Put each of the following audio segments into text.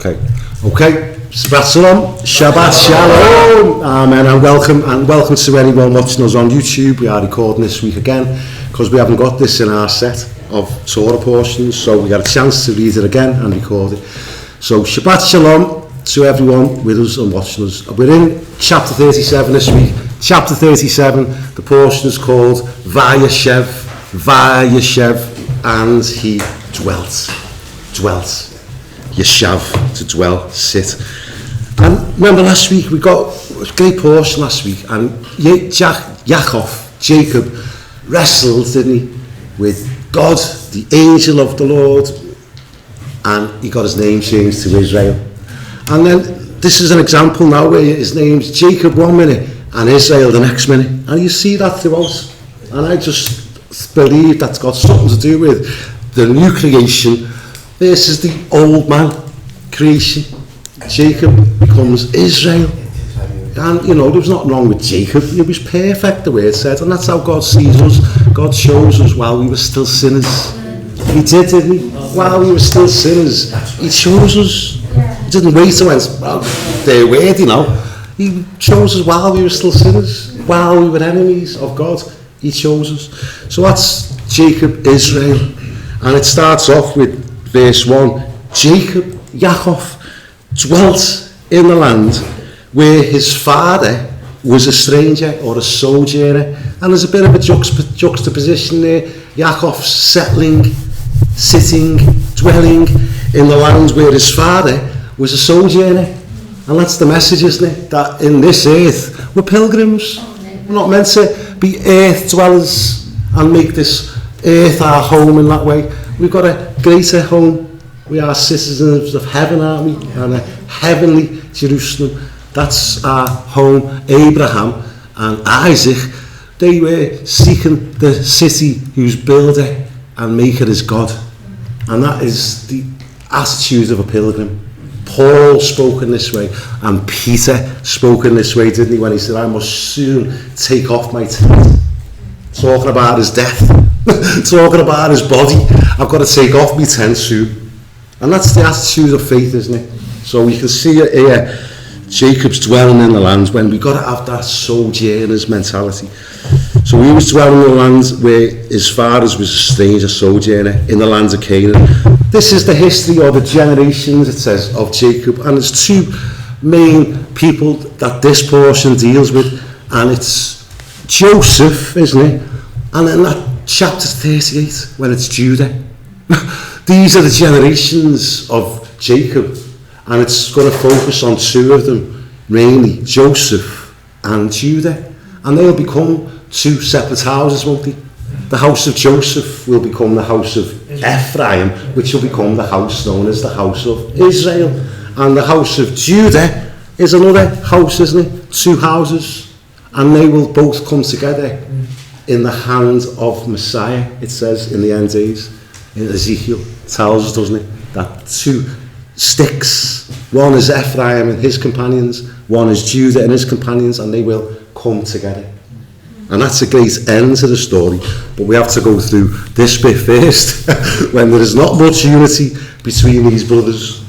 Okay. Shabbat Shalom. Amen. And welcome to anyone watching us on YouTube. We are recording this week again because we haven't got this in our set of Torah portions, so we got a chance to read it again and record it. So Shabbat Shalom to everyone with us and watching us. We're in chapter 37 this week. Chapter 37, the portion is called Vayeshev, and he dwelt. Yeshav, to dwell, sit. And remember last week, we got a great portion last week, and Jacob, wrestled, didn't he, with God, the angel of the Lord, and he got his name changed to Israel. And then this is an example now where his name's Jacob one minute and Israel the next minute, and you see that throughout. And I just believe that's got something to do with the new creation versus the old man creation. Jacob becomes Israel. And you know, there was nothing wrong with Jacob. He was perfect, the way it said, and that's how God sees us. God shows us while we were still sinners. He did, didn't he? While we were still sinners, he chose us. He didn't wait till they're weird, you know. He chose us while we were still sinners, while we were enemies of God. He chose us. So that's Jacob, Israel. And it starts off with verse 1. Jacob, Yaakov, dwelt in the land where his father was a stranger or a sojourner. And there's a bit of a juxtaposition there. Yaakov's settling, sitting, dwelling in the land where his father was a sojourner. And that's the message, isn't it? That in this earth, we're pilgrims. We're not meant to be earth dwellers and make this earth our home in that way. We've got a greater home. We are citizens of heaven, aren't we? And a heavenly Jerusalem. That's our home. Abraham and Isaac, they were seeking the city whose builder and maker is God. And that is the attitude of a pilgrim. Paul spoke in this way, and Peter spoke in this way, didn't he, when he said, I must soon take off my tent. Talking about his death, talking about his body. I've got to take off my tent soon. And that's the attitude of faith, isn't it? So we can see it here, Jacob's dwelling in the land, when we've got to have that sojourner's mentality. So he was dwelling in the land where his father was a stranger, sojourner, in the land of Canaan. This is the history or the generations, it says, of Jacob. And there's two main people that this portion deals with. And it's Joseph, isn't it? And then that chapter 38, when it's Judah. These are the generations of Jacob. And it's going to focus on two of them, mainly Joseph and Judah. And they'll become two separate houses, won't they? The house of Joseph will become the house of Ephraim, which will become the house known as the house of Israel. And the house of Judah is another house, isn't it? Two houses. And they will both come together in the hand of Messiah, it says in the end days. In Ezekiel, it tells us, doesn't it? That two sticks, one is Ephraim and his companions, one is Judah and his companions, and they will come together. And that's a great end to the story, but we have to go through this bit first, when there is not much unity between these brothers.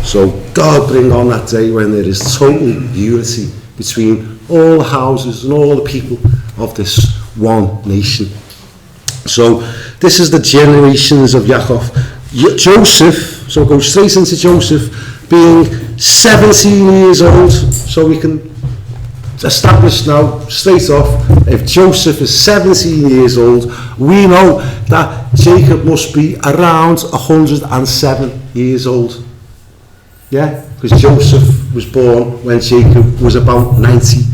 So God bring on that day when there is total unity between all the houses and all the people of this one nation. So this is the generations of Yaakov. Joseph, so go straight into Joseph, being 17 years old, so we can establish now, straight off, if Joseph is 17 years old, we know that Jacob must be around 107 years old. Yeah, because Joseph was born when Jacob was about 90.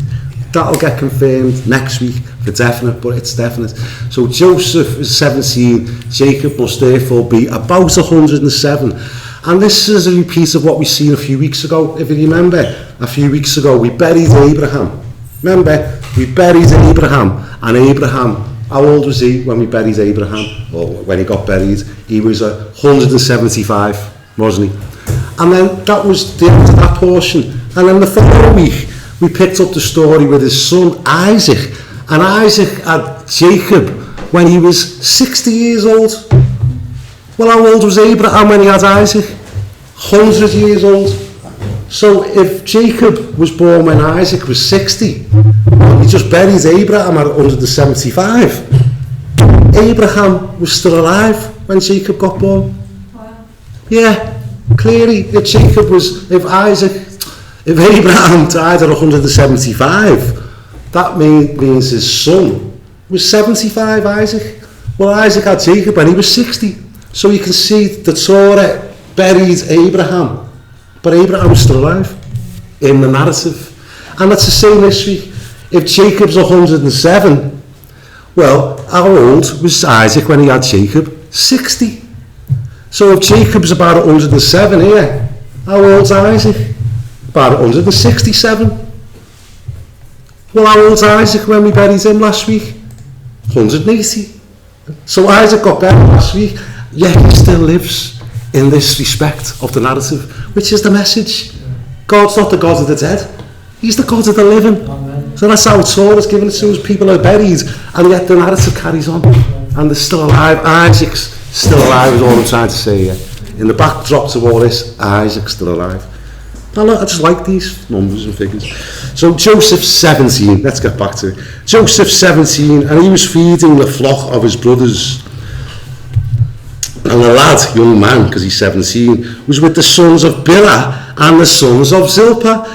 That'll get confirmed next week for definite, but it's definite. So Joseph is 17, Jacob must therefore be about 107. And this is a repeat of what we seen a few weeks ago. If you remember, a few weeks ago we buried Abraham. Remember, we buried Abraham, and Abraham, how old was he when we buried Abraham? Or when he got buried, he was 175, wasn't he? And then that was the end of that portion. And then the following week, we picked up the story with his son Isaac. And Isaac had Jacob when he was 60 years old. Well, how old was Abraham when he had Isaac? 100 years old. So if Jacob was born when Isaac was 60, he just buried Abraham at 175. Abraham was still alive when Jacob got born. Wow. Yeah, clearly, if Abraham died at 175, that means his son was 75, Isaac. Well, Isaac had Jacob when he was 60. So you can see the Torah buried Abraham, but Abraham was still alive in the narrative. And that's the same history. If Jacob's 107, well, how old was Isaac when he had Jacob? 60. So if Jacob's about 107 here, how old's Isaac? About 167. Well, how old's Isaac when we buried him last week? 180. So Isaac got buried last week, yet he still lives in this respect of the narrative, which is the message. God's not the God of the dead, he's the God of the living. Amen. So that's how Torah is given to us. People are buried, and yet the narrative carries on, and they're still alive. Isaac's still alive is all I'm trying to say here. In the backdrop to all this, Isaac's still alive. I just like these numbers and figures. So Joseph's 17, let's get back to it. Joseph's 17, and he was feeding the flock of his brothers. And the lad, young man, because he's 17, was with the sons of Bilhah and the sons of Zilpah,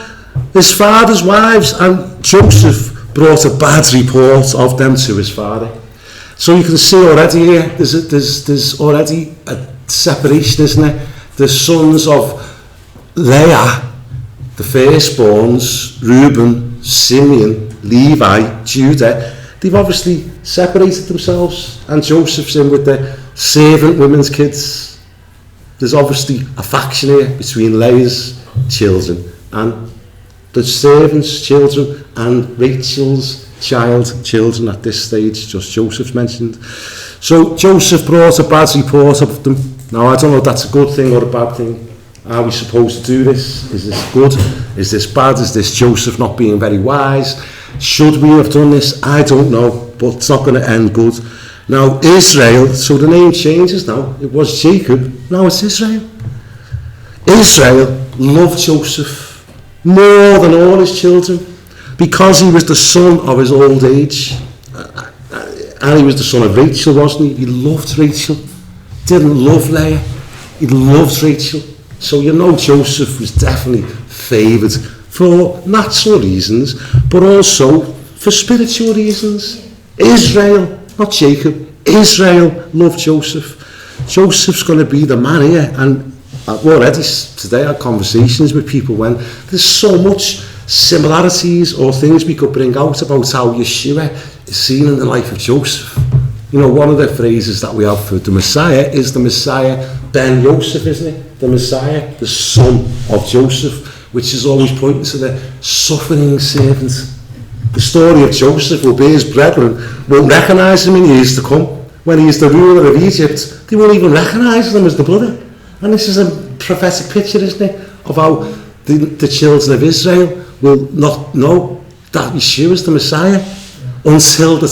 his father's wives, and Joseph brought a bad report of them to his father. So you can see already here, there's already a separation, isn't there? The sons of Leah, the firstborns, Reuben, Simeon, Levi, Judah, they've obviously separated themselves, and Joseph's in with the servant women's kids. There's obviously a faction here between Leah's children and the servants' children and Rachel's children at this stage, just Joseph's mentioned. So Joseph brought a bad report of them. Now I don't know if that's a good thing or a bad thing. Are we supposed to do this? Is this good? Is this bad? Is this Joseph not being very wise? Should we have done this? I don't know, but it's not going to end good. Now Israel, so the name changes now. It was Jacob, now it's Israel. Israel loved Joseph more than all his children because he was the son of his old age. And he was the son of Rachel, wasn't he? He loved Rachel. Didn't love Leah. He loved Rachel. So you know Joseph was definitely favoured for natural reasons, but also for spiritual reasons. Israel, not Jacob, Israel loved Joseph. Joseph's going to be the man here, and I've already today had conversations with people when there's so much similarities or things we could bring out about how Yeshua is seen in the life of Joseph. You know, one of the phrases that we have for the Messiah is the Messiah Ben Yosef, isn't it? The Messiah, the son of Joseph, which is always pointing to the suffering servant. The story of Joseph will be his brethren won't recognise him in years to come. When he is the ruler of Egypt, they won't even recognise him as the brother. And this is a prophetic picture, isn't it, of how the children of Israel will not know that Yeshua is the Messiah until the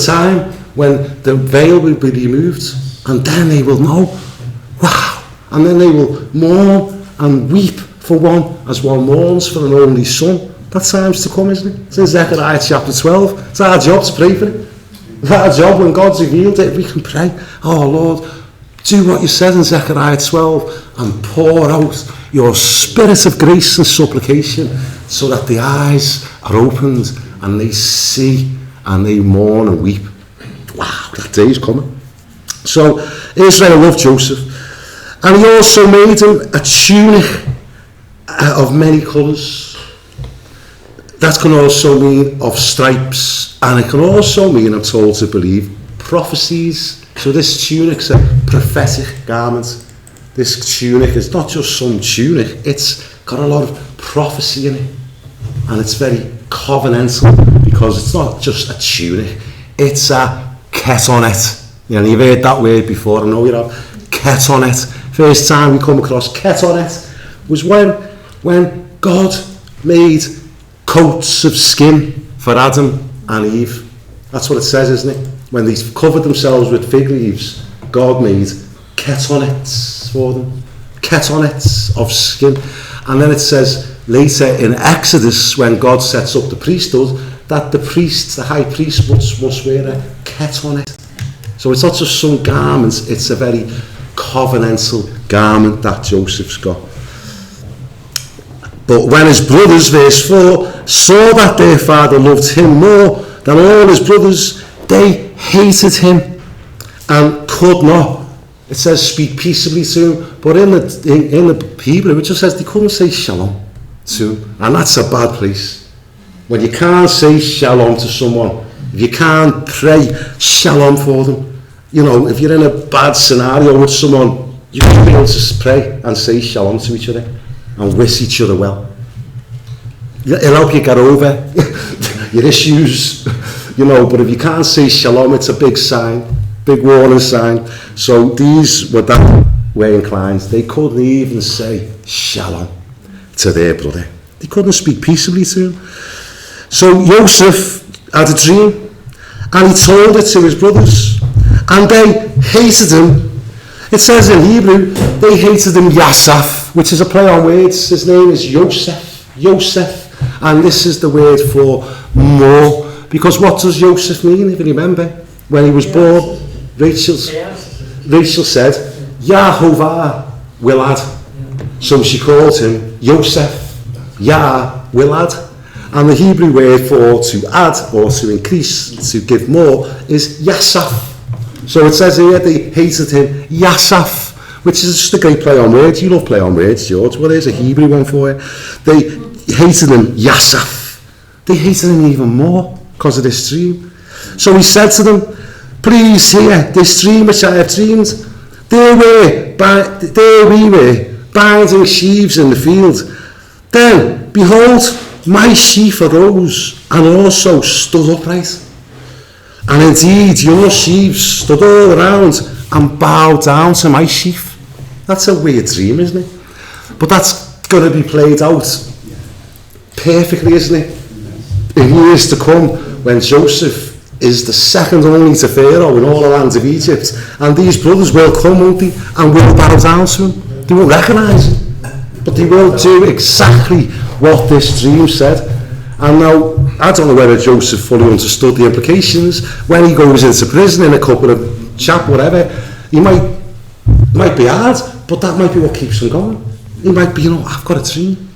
time when the veil will be removed, and then they will know. Wow! And then they will mourn and weep for one as one mourns for an only son. That time's to come, isn't it? It's in Zechariah chapter 12. It's our job to pray for it. It's our job when God's revealed it. We can pray, oh Lord, do what you said in Zechariah 12 and pour out your spirit of grace and supplication so that the eyes are opened and they see and they mourn and weep. Wow, that day is coming. So Israel loved Joseph, and he also made him a tunic of many colours. That can also mean of stripes, and it can also mean, I'm told to believe, prophecies. So this tunic's a prophetic garment. This tunic is not just some tunic, it's got a lot of prophecy in it, and it's very covenantal because it's not just a tunic, it's a ketonet. You know, you've heard that word before, I know you have. Ketonet. First time we come across ketonet was when God made coats of skin for Adam and Eve. That's what it says, isn't it? When they covered themselves with fig leaves, God made ketonets for them, ketonets of skin. And then it says later in Exodus, when God sets up the priesthood, that the high priest must wear a ketonet. So it's not just some garments, it's a very covenantal garment that Joseph's got. But when his brothers, verse 4, saw that their father loved him more than all his brothers, they hated him and could not, it says, speak peaceably to him. But in the Hebrew, it just says they couldn't say shalom to him. And that's a bad place. When you can't say shalom to someone, if you can't pray shalom for them, you know, if you're in a bad scenario with someone, you can be able to pray and say shalom to each other and wish each other well. It'll help you get over your issues, you know, but if you can't say shalom, it's a big sign, big warning sign. So these were that way inclined. They couldn't even say shalom to their brother. They couldn't speak peaceably to him. So Joseph had a dream, and he told it to his brothers, and they hated him. It says in Hebrew, they hated him Yasaf, which is a play on words. His name is Yosef, and this is the word for more. Because what does Joseph mean, if you remember? When he was born, Rachel said, Yahovah will add. So she called him Yosef, Yah will add. And the Hebrew word for to add or to increase, to give more, is Yasaf. So it says here they hated him Yasaf, which is just a great play on words. You love play on words, George. Well, there's a Hebrew one for you. They hated him Yasaf. They hated him even more because of this dream. So he said to them, please hear this dream which I have dreamed. There we were, binding sheaves in the field. Then, behold, my sheaf arose and also stood upright. And indeed, your sheaves stood all around and bowed down to my sheaf. That's a weird dream, isn't it? But that's going to be played out perfectly, isn't it? In years to come, when Joseph is the second only to Pharaoh in all the lands of Egypt, and these brothers will come, won't they, and will bow down to him. They won't recognise him, but they will do exactly what this dream said. And now, I don't know whether Joseph fully understood the implications. When he goes into prison in a couple of chap, whatever, he might be hard, but that might be what keeps him going. He might be, I've got a dream.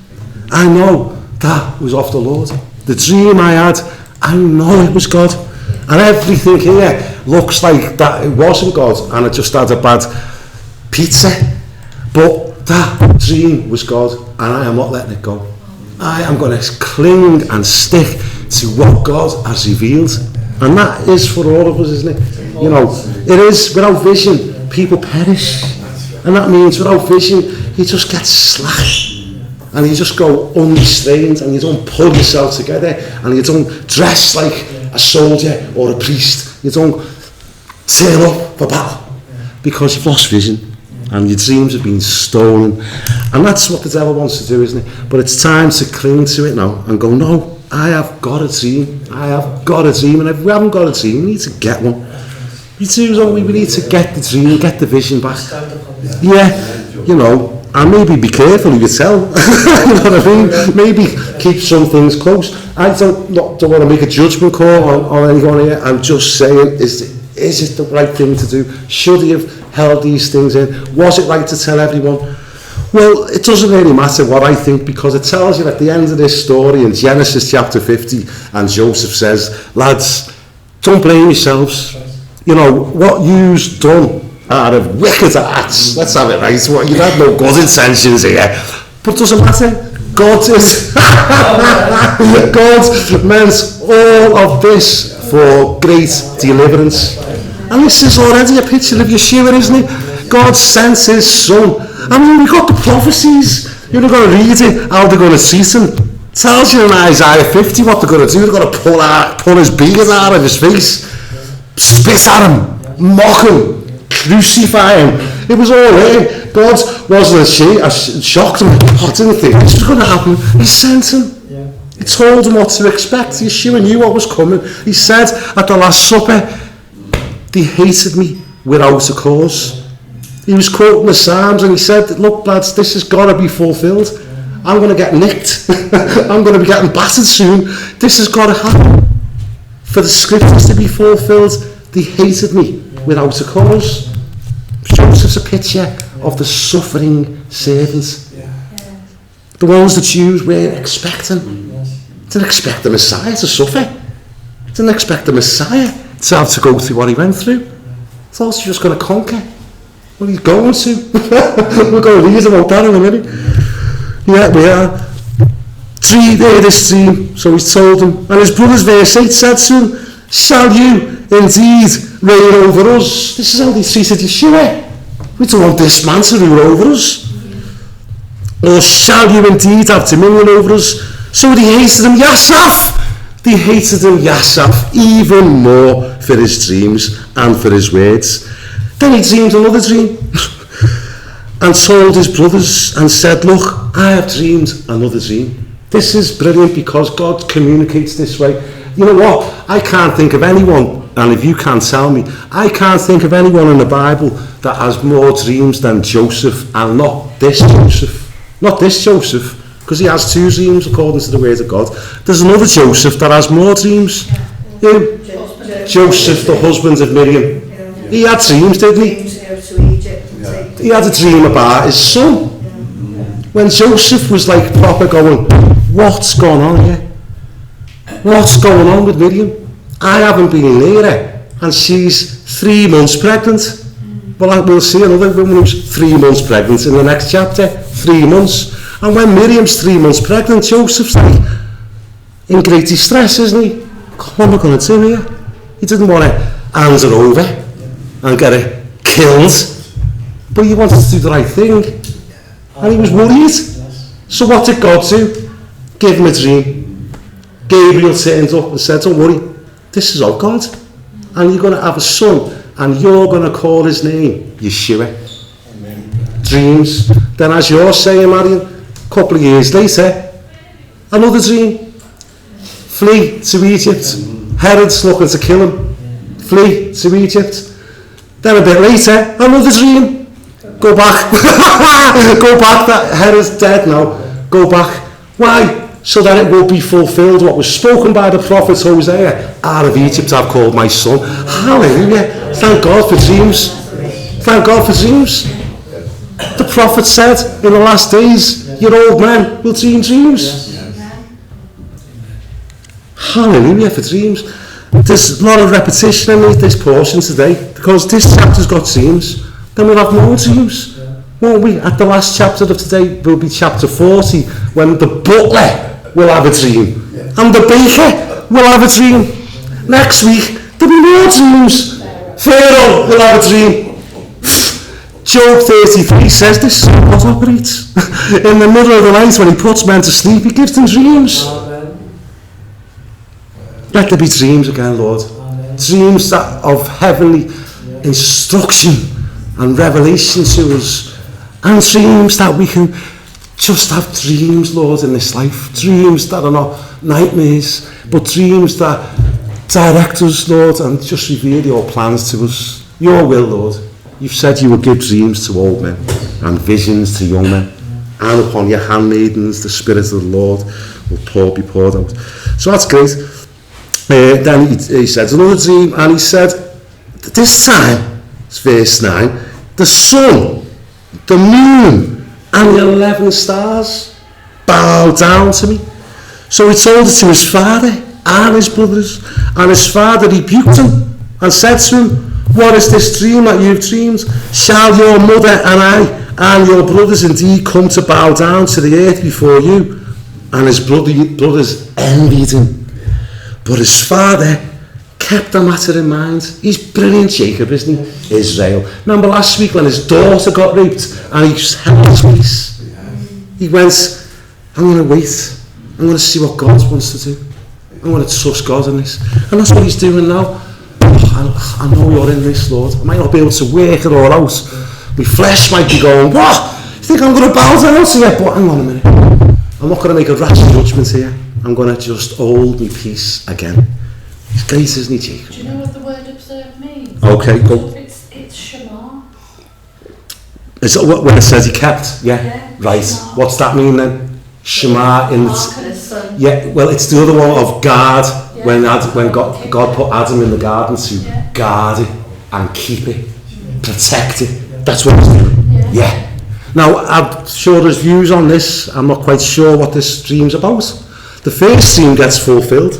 I know that was of the Lord. The dream I had, I know it was God. And everything here looks like that it wasn't God, and it just had a bad pizza. But that dream was God, and I am not letting it go. I am going to cling and stick to what God has revealed. And that is for all of us, isn't it? It is. Without vision, people perish. And that means without vision, you just get slack. And you just go unrestrained, and you don't pull yourself together, and you don't dress like a soldier or a priest. You don't turn up for battle because you've lost vision. And your dreams have been stolen. And that's what the devil wants to do, isn't it? But it's time to cling to it now and go, no, I have got a dream. I have got a dream. And if we haven't got a dream, we need to get one. We do, don't we? We need to get the dream, get the vision back. Yeah, and maybe be careful who you tell. You know what I mean? Maybe keep some things close. I don't want to make a judgment call on anyone here. I'm just saying, is it the right thing to do? Should he have held these things in? Was it right to tell everyone? Well, it doesn't really matter what I think, because it tells you at the end of this story in Genesis chapter 50, and Joseph says, lads, don't blame yourselves. What you've done out of wicked acts, let's have it right, you had no good intentions here, but it doesn't matter. God did. God meant all of this for great deliverance. And this is already a picture of Yeshua, isn't it? God sent his son. I mean, we've got the prophecies. You're not going to read it, how they're going to treat him. It tells you in Isaiah 50 what they're going to do. They're going to pull his beard out of his face, spit at him, mock him, crucify him. It was all there. God wasn't shocked him. I didn't think this was going to happen. He sent him. He told him what to expect. Yeshua knew what was coming. He said at the Last Supper, they hated me without a cause. He was quoting the Psalms and he said, look lads, this has got to be fulfilled. I'm going to get nicked. I'm going to be getting battered soon. This has got to happen. For the scriptures to be fulfilled, they hated me without a cause. Joseph's a picture of the suffering servant. The ones the Jews weren't expecting. Didn't expect the Messiah to suffer. Didn't expect the Messiah to have to go through what he went through. Thought he was just going to conquer. Well, he's going to. We're going to read about that in a minute. Yeah, we are. This dream, so he's told him. And his brothers, verse 8, said to him, shall you indeed reign over us? This is how they treated Yeshua. We don't want this man to rule over us. Or shall you indeed have dominion over us? So they hated him, Yasaf. They hated him, Yasaf, even more for his dreams and for his words. Then he dreamed another dream and told his brothers and said, look, I have dreamed another dream. This is brilliant because God communicates this way. You know what? I can't think of anyone, and if you can't tell me, I can't think of anyone in the Bible that has more dreams than Joseph, and not this Joseph. Not this Joseph, because he has 2 dreams according to the word of God. There's another Joseph that has more dreams. Joseph, the husband of Miriam. He had dreams, didn't he? He had a dream about his son. When Joseph was like proper going, what's going on here? What's going on with Miriam? I haven't been near her, and she's 3 months pregnant. Well, we'll see another woman who's 3 months pregnant in the next chapter. 3 months. And when Miriam's 3 months pregnant, Joseph's like in great distress, isn't he? What am I going to do here? He didn't want to hand her over and get her killed, but he wanted to do the right thing, and he was worried. So what did God do? Give him a dream. Gabriel turned up and said, don't worry, this is of God, and you're going to have a son, and you're going to call his name Yeshua. Amen. Dreams. Then, as you're saying, Marion, a couple of years later, another dream. Flee to Egypt. Herod's looking to kill him. Flee to Egypt. Then a bit later, another dream. Go back. Go back. That Herod's dead now. Go back. Why? So that it will be fulfilled what was spoken by the prophet Hosea. Out of Egypt I've called my son. Hallelujah. Thank God for dreams. Thank God for dreams. The prophet said in the last days, your old men will dream dreams. Hallelujah for dreams. There's a lot of repetition in this portion today because this chapter's got dreams. Then we'll have more dreams, won't we? At the last chapter of today will be chapter 40, when the butler will have a dream and the baker will have a dream. Next week there'll be more dreams. Pharaoh will have a dream. Job 33 says this is how God operates. In the middle of the night when he puts men to sleep, he gives them dreams. Let there be dreams again, Lord. Dreams that of heavenly instruction and revelation to us, and dreams that we can just have dreams, Lord, in this life. Dreams that are not nightmares, but dreams that direct us, Lord, and just reveal your plans to us. Your will, Lord. You've said you will give dreams to old men and visions to young men, and upon your handmaidens the Spirit of the Lord will be poured out. So that's great. Then he said another dream, and he said, this time, it's verse 9, the sun, the moon, and the 11 stars bow down to me. So he told it to his father and his brothers, and his father rebuked him and said to him, what is this dream that you've dreamed? Shall your mother and I and your brothers indeed come to bow down to the earth before you? And his brothers envied him. But his father kept the matter in mind. He's brilliant, Jacob, isn't he? Israel. Remember last week when his daughter got raped and he held his peace? He went, I'm going to wait. I'm going to see what God wants to do. I'm going to trust God in this. And that's what he's doing now. I know you're in this, Lord. I might not be able to work it all out. My flesh might be going, what? You think I'm going to bow down to you? But hang on a minute. I'm not going to make a rash judgment here. I'm going to just hold my peace again. He's great, isn't he, Jacob? Do you know what the word observe means? Okay, go. It's Shema. Is that when it says he kept? Yeah. Right. Shema. What's that mean then? Shema in the yeah. Well, it's the other one of guard. Yeah. When God put Adam in the garden to guard it and keep it, protect it. That's what he's doing. Yeah. Now, I'm sure there's views on this. I'm not quite sure what this dream's about. The first dream gets fulfilled,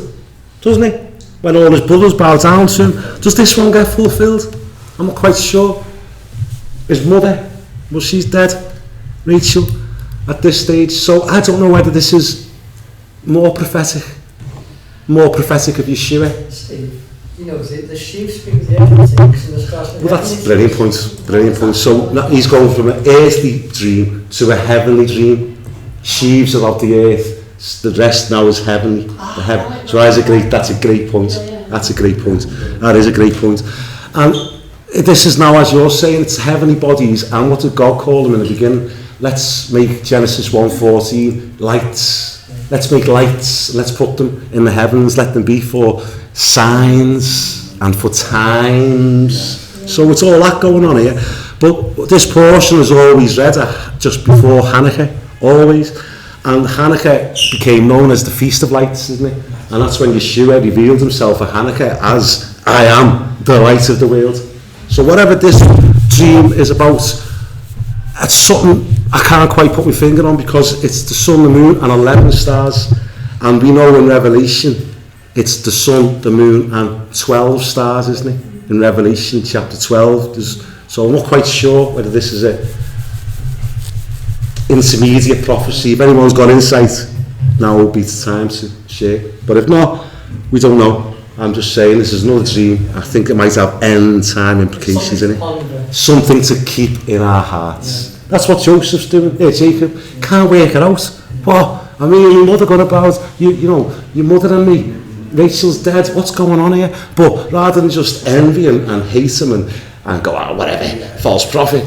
doesn't it? When all his brothers bow down to him. Does this one get fulfilled? I'm not quite sure. His mother, well, she's dead, Rachel, at this stage. So I don't know whether this is more prophetic of Yeshua. Steve, you know, the sheep speaks the everything, and the stars. Well, that's brilliant point. So he's going from an earthly dream to a heavenly dream. Sheaves are of the earth. The rest now is heavenly. So that's a great point. That's a great point. That is a great point. And this is now, as you're saying, it's heavenly bodies. And what did God call them in the beginning? Let's make Genesis 1:14 lights. Let's make lights. Let's put them in the heavens. Let them be for signs and for times. So it's all that going on here. But this portion is always read just before Hanukkah, always. And Hanukkah became known as the Feast of Lights, isn't it? And that's when Yeshua revealed himself at Hanukkah as, I am the light of the world. So whatever this dream is about, it's something I can't quite put my finger on, because it's the sun, the moon and 11 stars. And we know in Revelation, it's the sun, the moon and 12 stars, isn't it? In Revelation chapter 12. So I'm not quite sure whether this is a intermediate prophecy. If anyone's got insight, now will be the time to share. But if not, we don't know. I'm just saying this is another dream. I think it might have end time implications in it. Something to keep in our hearts. Yeah. That's what Joseph's doing. Yeah, Jacob can't work it out. What? I mean, your mother got about you know, your mother and me. Rachel's dead. What's going on here? But rather than just envy and hate him and go, oh, whatever, false prophet,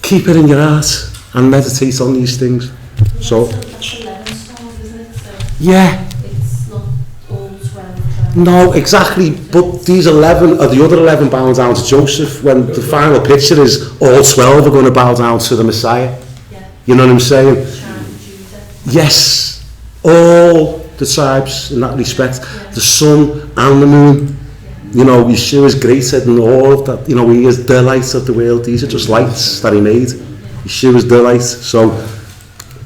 keep it in your heart and meditate on these things. So, that's 11 stars, isn't it? So yeah. It's not all 12. No, exactly. But these 11 are the other 11 bow down to Joseph, when the final picture is all 12 are going to bow down to the Messiah. Yeah. You know what I'm saying? Yes. All the tribes in that respect. Yeah. The sun and the moon. You know, Yeshua is greater than all of that. You know, he is the light of the world. These are just lights that he made. Yeshua is the light. So,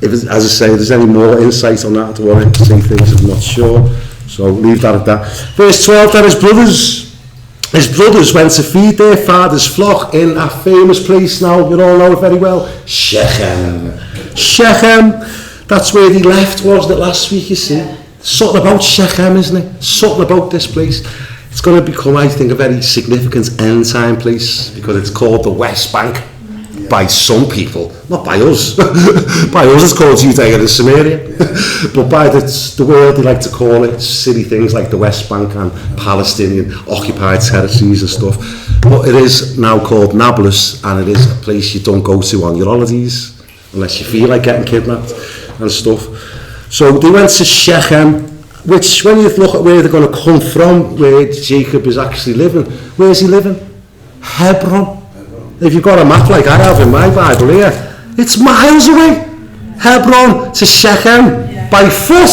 as I say, if there's any more insight on that, I don't want to say things I'm not sure. So, leave that at that. Verse 12, that his brothers went to feed their father's flock in a famous place now. You all know it very well. Shechem. That's where they left, wasn't it, last week, you see? Something about Shechem, isn't it? Something about this place. It's going to become, I think, a very significant end time place, because it's called the West Bank by some people, not by us. By us it's called Judea and Samaria. But by the world they like to call it silly things like the West Bank and Palestinian occupied territories and stuff. But it is now called Nablus, and it is a place you don't go to on your holidays unless you feel like getting kidnapped and stuff. So they went to Shechem, which, when you look at where they're going to come from, where Jacob is actually living, where's he living? Hebron. If you've got a map like I have in my Bible here, it's miles away. Hebron to Shechem by foot.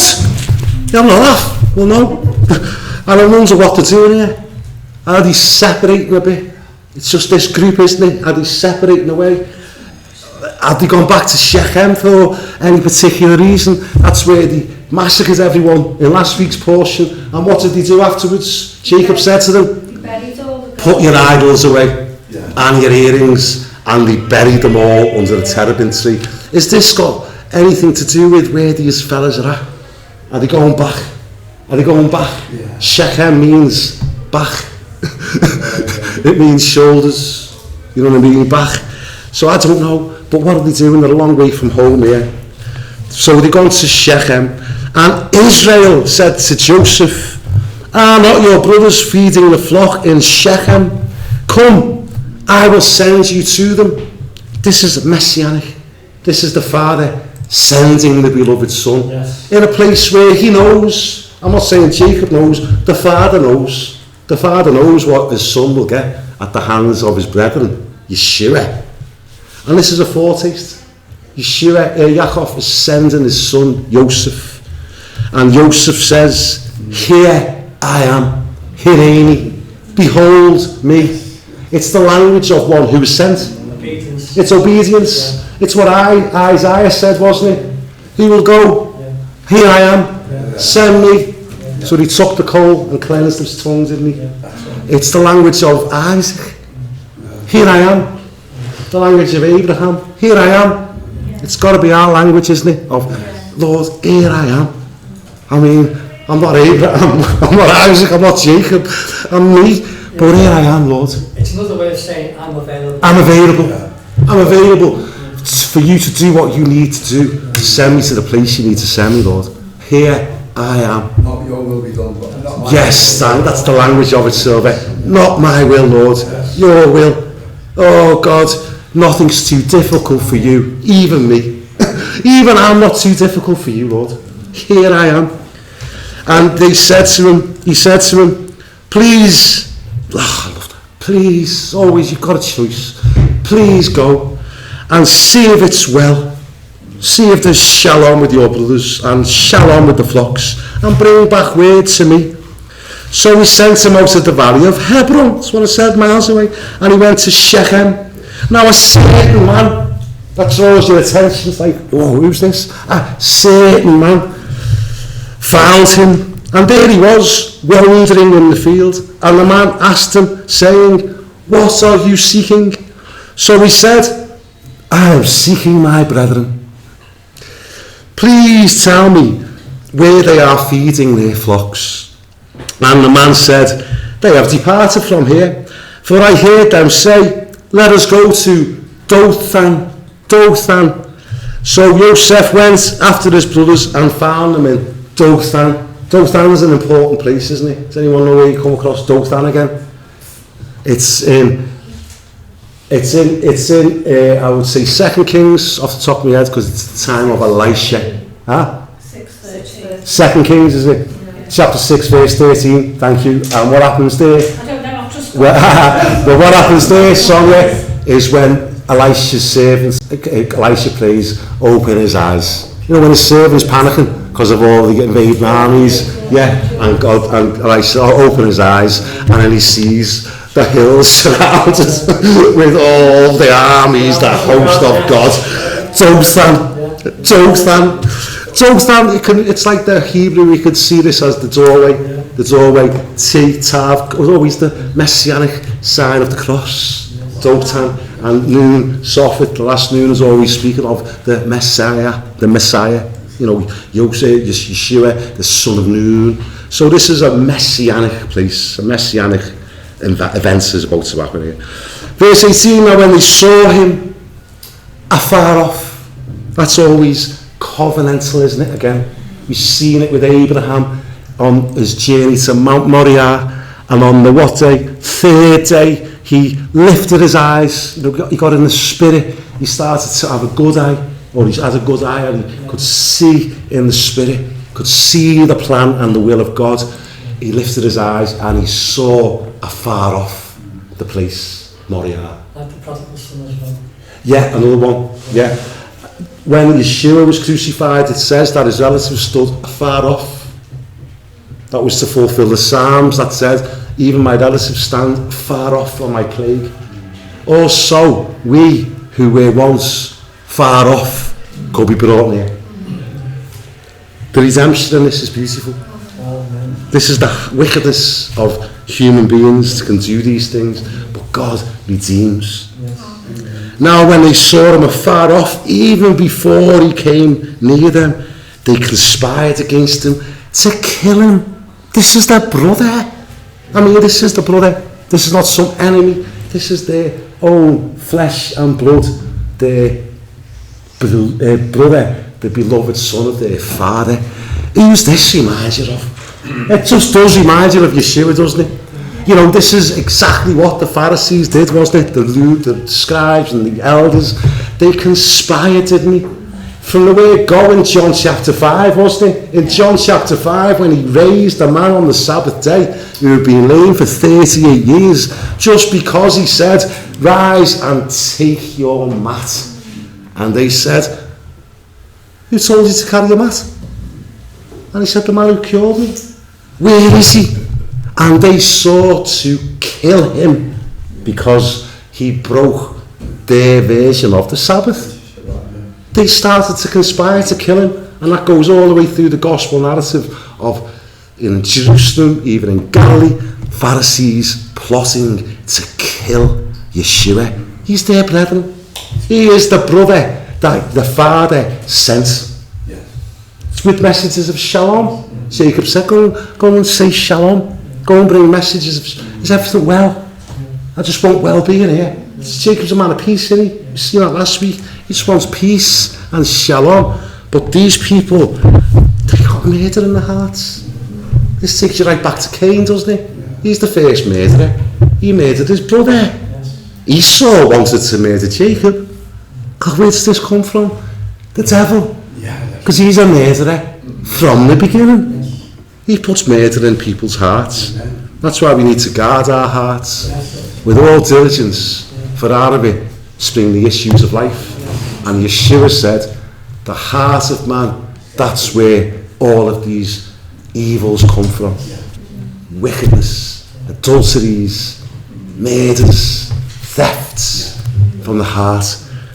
You having a laugh? Well, no. And I wonder what they're doing here. Are they separating a bit? It's just this group, isn't it? Are they separating away? Have they gone back to Shechem for any particular reason? That's where they massacred everyone in last week's portion. And what did they do afterwards? Jacob said to them, put your idols away and your earrings, and they buried them all under a terebinth tree. Is this got anything to do with where these fellas are at? Are they going back? Yeah. Shechem means back. It means shoulders. You know what I mean? Back. So I don't know. But what are they doing? They're a long way from home here. So they go to Shechem. And Israel said to Joseph, are not your brothers feeding the flock in Shechem? Come, I will send you to them. This is messianic. This is the Father sending the beloved Son. Yes. In a place where he knows. I'm not saying Jacob knows. The Father knows. The Father knows what his Son will get at the hands of his brethren, Yeshua. And this is a foretaste. Yaakov is sending his son Joseph. And Joseph says, here I am, Hireini, behold me. It's the language of one who was sent. Obedience. It's obedience. Yeah. It's what Isaiah said, wasn't it? He will go, here I am, send me. So he took the coal and cleansed his tongue, didn't he? It's the language of Isaac. Here I am. The language of Abraham. Here I am. It's got to be our language, isn't it? Of, Lord, here I am. I mean, I'm not Abraham, I'm not Isaac, I'm not Jacob, I'm me. But here I am, Lord. It's another way of saying I'm available. I'm available. I'm available for you to do what you need to do. To send me to the place you need to send me, Lord. Here I am. Not your will be done, but not my Yes, will. that's the language of it, Sylvia. Not my will, Lord. Your will. Oh, God, nothing's too difficult for you. Even me. Even I'm not too difficult for you, Lord. Here I am. And he said to him, please, I love that. Please, always you've got a choice. Please go and see if it's well. See if there's shalom with your brothers and shalom with the flocks, and bring back word to me. So he sent him out of the valley of Hebron, that's what I said, miles away, and he went to Shechem. Now a certain man, that draws your attention, it's like, oh, who's this? A certain man found him, and there he was, wandering in the field, and the man asked him, saying, what are you seeking? So he said, I am seeking my brethren. Please tell me where they are feeding their flocks. And the man said, they have departed from here, for I heard them say, let us go to Dothan. So Joseph went after his brothers and found them in Dothan. Dothan is an important place, isn't it? Does anyone know where you come across Dothan again? It's in I would say 2 Kings off the top of my head, because it's the time of Elisha. Huh? 6:13. 2 Kings, is it? Yeah. Chapter 6, verse 13. Thank you. And what happens there? I don't know, I've just But what happens there, Sonia, is when Elisha's servants, Elisha prays, open his eyes. You know, when his servant's panicking because of all the invading armies, and God and Elisha open his eyes, and then he sees the hills surrounded with all the armies, the host of God. Dothan. It's like the Hebrew, we could see this as the doorway. The doorway, Tav, was always the messianic sign of the cross. Dothan. And Noon, Sophet, the last Noon, is always speaking of the Messiah. You know, Yeshua, the son of Noon. So this is a messianic place, a messianic event is about to happen here. Verse 18, now when they saw him afar off, that's always covenantal, isn't it? Again, we've seen it with Abraham on his journey to Mount Moriah, and on the what day? Third day, he lifted his eyes, he got in the spirit, he started to have a good eye, or he had a good eye, and he could see in the spirit, could see the plan and the will of God. He lifted his eyes and he saw afar off the place, Moriah. Like the prodigal son as well. Yeah, another one, yeah. When Yeshua was crucified, it says that his relatives stood afar off. That was to fulfill the Psalms that said, even my relatives stand far off from my plague. Also, we who were once far off could be brought near. The redemption in this is beautiful. Amen. This is the wickedness of human beings to can do these things, but God redeems. Yes. Now when they saw him afar off, even before he came near them, they conspired against him to kill him. This is their brother. I mean, this is the brother. This is not some enemy. This is their own flesh and blood. Their brother, the beloved son of their father. Who's this remind you of? It just does remind you of Yeshua, doesn't it? You know, this is exactly what the Pharisees did, wasn't it? The scribes and the elders, they conspired, didn't they? from the word go in John chapter 5, wasn't it? In John chapter 5, when he raised a man on the Sabbath day who had been lame for 38 years, just because he said, rise and take your mat. And they said, who told you to carry your mat? And he said, the man who cured me. Where is he? And they sought to kill him because he broke their version of the Sabbath. They started to conspire to kill him, and that goes all the way through the gospel narrative of in Jerusalem, even in Galilee, Pharisees plotting to kill Yeshua. He's their brethren. He is the brother that the Father sent. With messages of shalom. Jacob said, go and say shalom. Go and bring messages of, is everything well? I just want well-being here. Jacob's a man of peace, isn't he? We seen that last week. He just wants peace and shalom. But these people, they got murder in their hearts. This takes you right back to Cain, doesn't it? He's the first murderer. He murdered his brother. Esau wanted to murder Jacob. God, where does this come from? The devil. Because he's a murderer from the beginning. He puts murder in people's hearts. That's why we need to guard our hearts with all diligence, for out of it spring the issues of life. And Yeshua said, the heart of man, that's where all of these evils come from. Wickedness, adulteries, murders, thefts from the heart.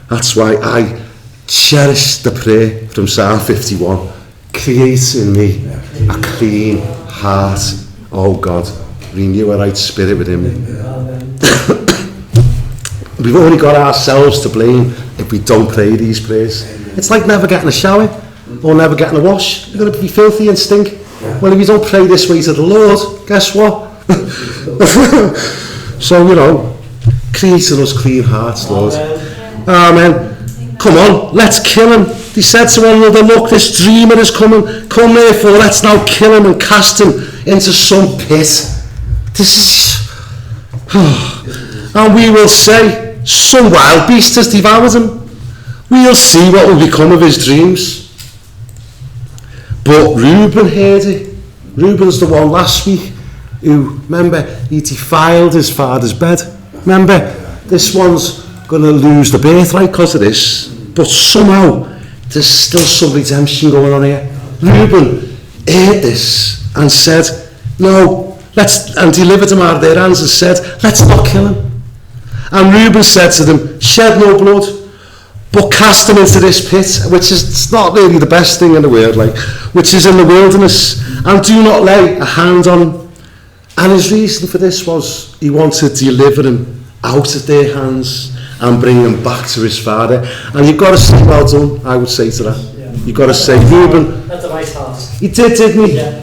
That's why I cherish the prayer from Psalm 51. Create in me a clean heart, oh God. Renew a right spirit within me. We've only got ourselves to blame if we don't pray these prayers. It's like never getting a shower or never getting a wash. You're going to be filthy and stink. Well, if you don't pray this way to the Lord, guess what? So, create in us clean hearts, Lord. Amen. Come on, let's kill him. They said to one another, look, this dreamer is coming. Come therefore, let's now kill him and cast him into some pit. This is... and we will say, some wild beast has devoured him. We'll see what will become of his dreams. But Reuben heard it. Reuben's the one last week who, remember, he defiled his father's bed. Remember, this one's going to lose the birthright because of this. But somehow, there's still some redemption going on here. Reuben heard this and said, no, and delivered him out of their hands and said, let's not kill him. And Reuben said to them, shed no blood, but cast him into this pit, which is it's not really the best thing in the world, which is in the wilderness, and do not lay a hand on him. And his reason for this was he wanted to deliver him out of their hands and bring him back to his father. And you've got to say, well done, I would say to that. You've got to say, Reuben, That's a nice heart. he did, didn't he? Yeah.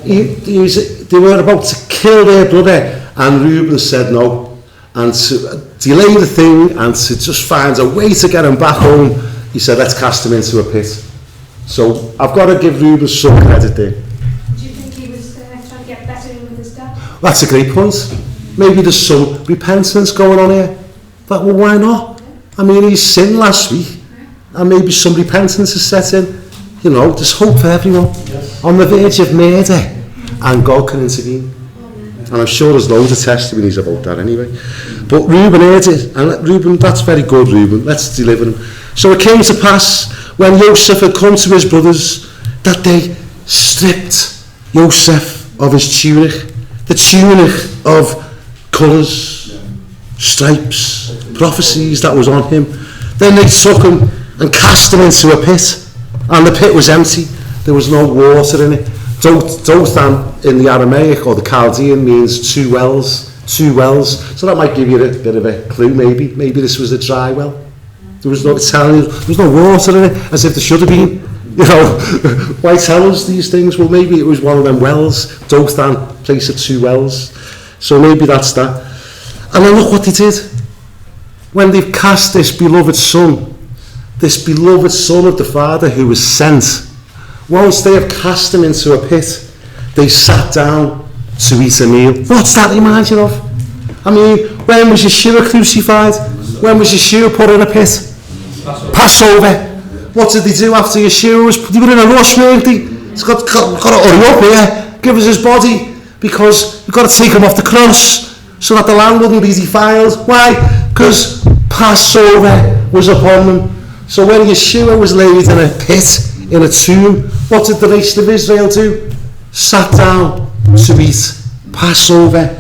They were about to kill their brother, and Reuben said no. And to delay the thing and to just find a way to get him back home, he said, let's cast him into a pit. So I've got to give Reuben some credit there. Do you think he was trying to get better in with his dad? That's a great point. Maybe there's some repentance going on here. But well, why not? I mean, he sinned last week, and maybe some repentance is set in. There's hope for everyone. Yes. On the verge of murder, and God can intervene. And I'm sure there's loads of testimonies about that anyway. But Reuben heard it, and Reuben, that's very good, Reuben. Let's deliver him. So it came to pass, when Joseph had come to his brothers, that they stripped Joseph of his tunic, the tunic of colours, stripes, prophecies that was on him. Then they took him and cast him into a pit, and the pit was empty. There was no water in it. Dothan in the Aramaic or the Chaldean means two wells. So that might give you a bit of a clue. Maybe this was a dry well. There was no water in it, as if there should have been. Why tell us these things? Well, maybe it was one of them wells. Dothan, place of two wells. So maybe that's that. And then look what they did. When they've cast this beloved son of the Father who was sent, once they have cast him into a pit, they sat down to eat a meal. What's that remind you of? I mean, when was Yeshua crucified? When was Yeshua put in a pit? Passover. what did they do after Yeshua? They were in a rush, weren't they? He's got to hurry up here, give us his body, because we've got to take him off the cross so that the land wouldn't be defiled. Why? Because Passover was upon them. So when Yeshua was laid in a pit, in a tomb, what did the nation of Israel do? Sat down to eat Passover.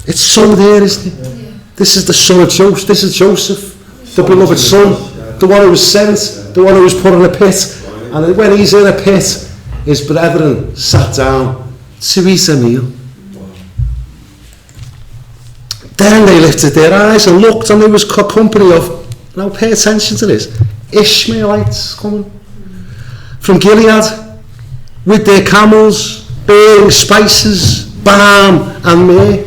It's son there, isn't it? Yeah. This is the son of Joseph. This is Joseph, the beloved son, the one who was sent, the one who was put in a pit. And when he's in a pit, his brethren sat down to eat a meal. Then they lifted their eyes and looked, and there was a company of, now pay attention to this, Ishmaelites coming from Gilead with their camels, bearing spices, balm and myrrh.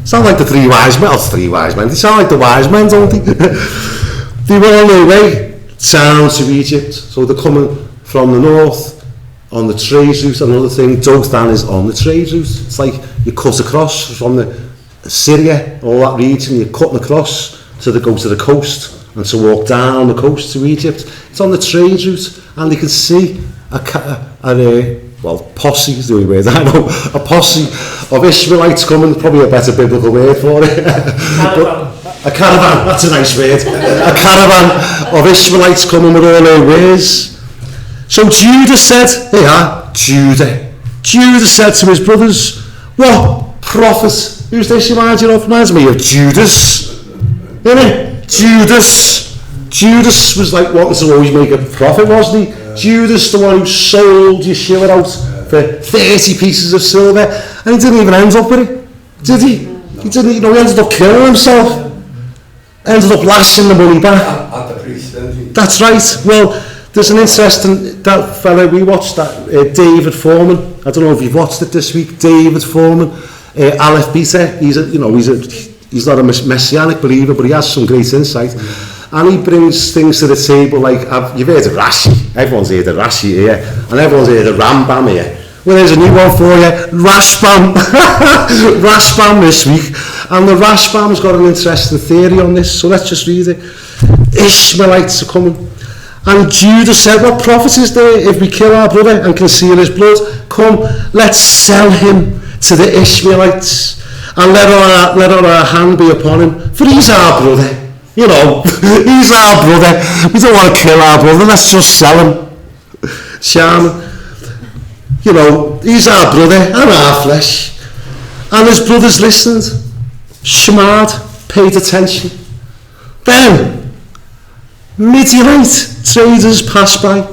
Sound like the three wise men. They sound like the wise men, don't they? They were on their way down to Egypt. So they're coming from the north on the trade route. Another thing, Dothan is on the trade route. It's like you cut across from the Syria, all that region, you're cutting across to go to the coast and to walk down the coast to Egypt. It's on the trade route, and you can see posse is the only word I know, a posse of Ishmaelites coming, probably a better biblical word for it. A caravan, that's a nice word. A caravan of Ishmaelites coming with all their wares. So Judah said, Judah said to his brothers, what prophet? Who's this? Reminds me of Judas. Isn't it? Judas was like wanting to always make a profit, wasn't he? Judas, the one who sold Yeshua out for 30 pieces of silver, and he didn't even end up with it, did he? He didn't, he ended up killing himself. Ended up lashing the money back. At the priest, didn't he? That's right. Well, there's an interesting, that fella, we watched that, David Foreman. I don't know if you've watched it this week. David Foreman, Aleph Beta. He's not a messianic believer, but he has some great insight. And he brings things to the table like, you've heard of Rashi. Everyone's heard of Rashi here, and everyone's heard of Rambam here. Well, there's a new one for you, Rashbam. Rashbam this week. And the Rashbam's got an interesting theory on this, so let's just read it. Ishmaelites are coming. And Judah said, what profit is there if we kill our brother and conceal his blood? Come, let's sell him to the Ishmaelites, and let our hand be upon him, for he's our brother. You know, he's our brother. We don't want to kill our brother, let's just sell him. Shaman. You know, he's our brother and our flesh. And his brothers listened, shemad, paid attention. Then, Midianite traders passed by.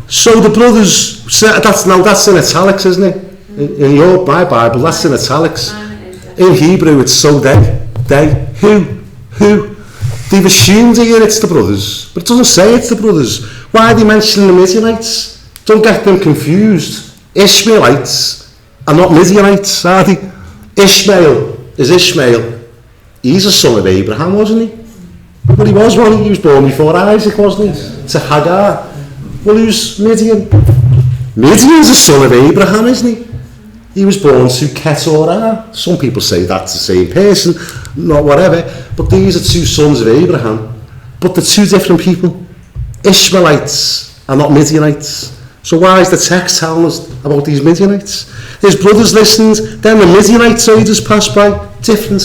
So the brothers said, that's in italics, isn't it? In my Bible, that's in italics. In Hebrew, it's so they. Who? They've assumed here it's the brothers, but it doesn't say it's the brothers. Why are they mentioning the Midianites? Don't get them confused. Ishmaelites are not Midianites, are they? Ishmael is Ishmael. He's a son of Abraham, wasn't he? But he was one. He was born before Isaac, wasn't he? To Hagar. Well, who's Midian? Midian's a son of Abraham, isn't he? He was born to Keturah. Some people say that's the same person, not whatever. But these are two sons of Abraham. But they're two different people. Ishmaelites are not Midianites. So why is the text telling us about these Midianites? His brothers listened, then the Midianite traders passed by. Different.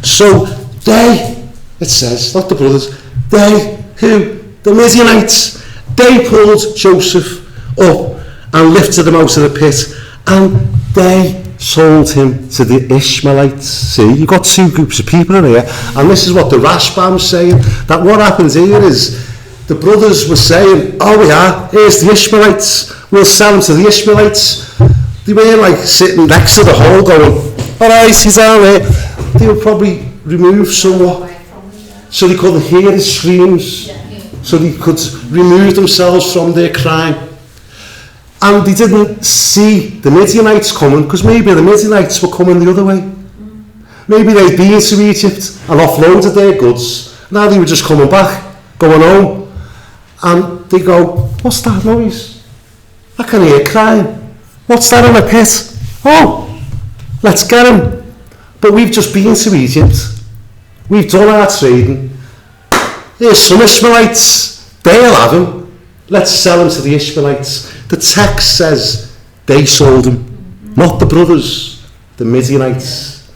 So they, it says, not the brothers, they, who? The Midianites. They pulled Joseph up and lifted him out of the pit, and they sold him to the Ishmaelites. See, you've got two groups of people in here, and this is what the Rashbam's saying, that what happens here is, the brothers were saying, here's the Ishmaelites, we'll sell them to the Ishmaelites. They weren't like sitting next to the hole going, alright, he's out there. They were probably removed somewhat, so they couldn't hear his screams, so they could remove themselves from their crime. And they didn't see the Midianites coming, because maybe the Midianites were coming the other way. Maybe they'd been to Egypt and offloaded their goods. Now they were just coming back, going home. And they go, what's that noise? I can hear crying. What's that in a pit? Oh, let's get him. But we've just been to Egypt. We've done our trading. Here's some Ishmaelites. They'll have him. Let's sell him to the Ishmaelites. The text says they sold him, not the brothers, the Midianites.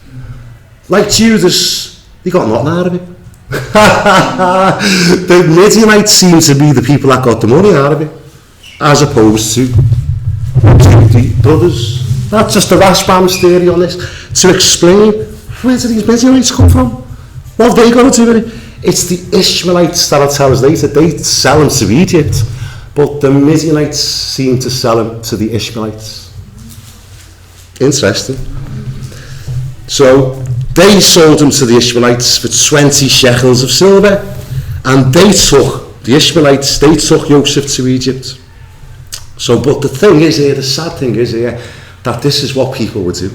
Like Judas, he got nothing out of it. The Midianites seem to be the people that got the money out of it, as opposed to the brothers. That's just the Rashbam's theory on this, to explain where do these Midianites come from? What have they got to do with it? It's the Ishmaelites that'll tell us later. They sell him to Egypt, but the Midianites seem to sell him to the Ishmaelites. Interesting. So they sold him to the Ishmaelites for 20 shekels of silver, and the Ishmaelites took Joseph to Egypt. So, but the thing is here, the sad thing is here, that this is what people would do.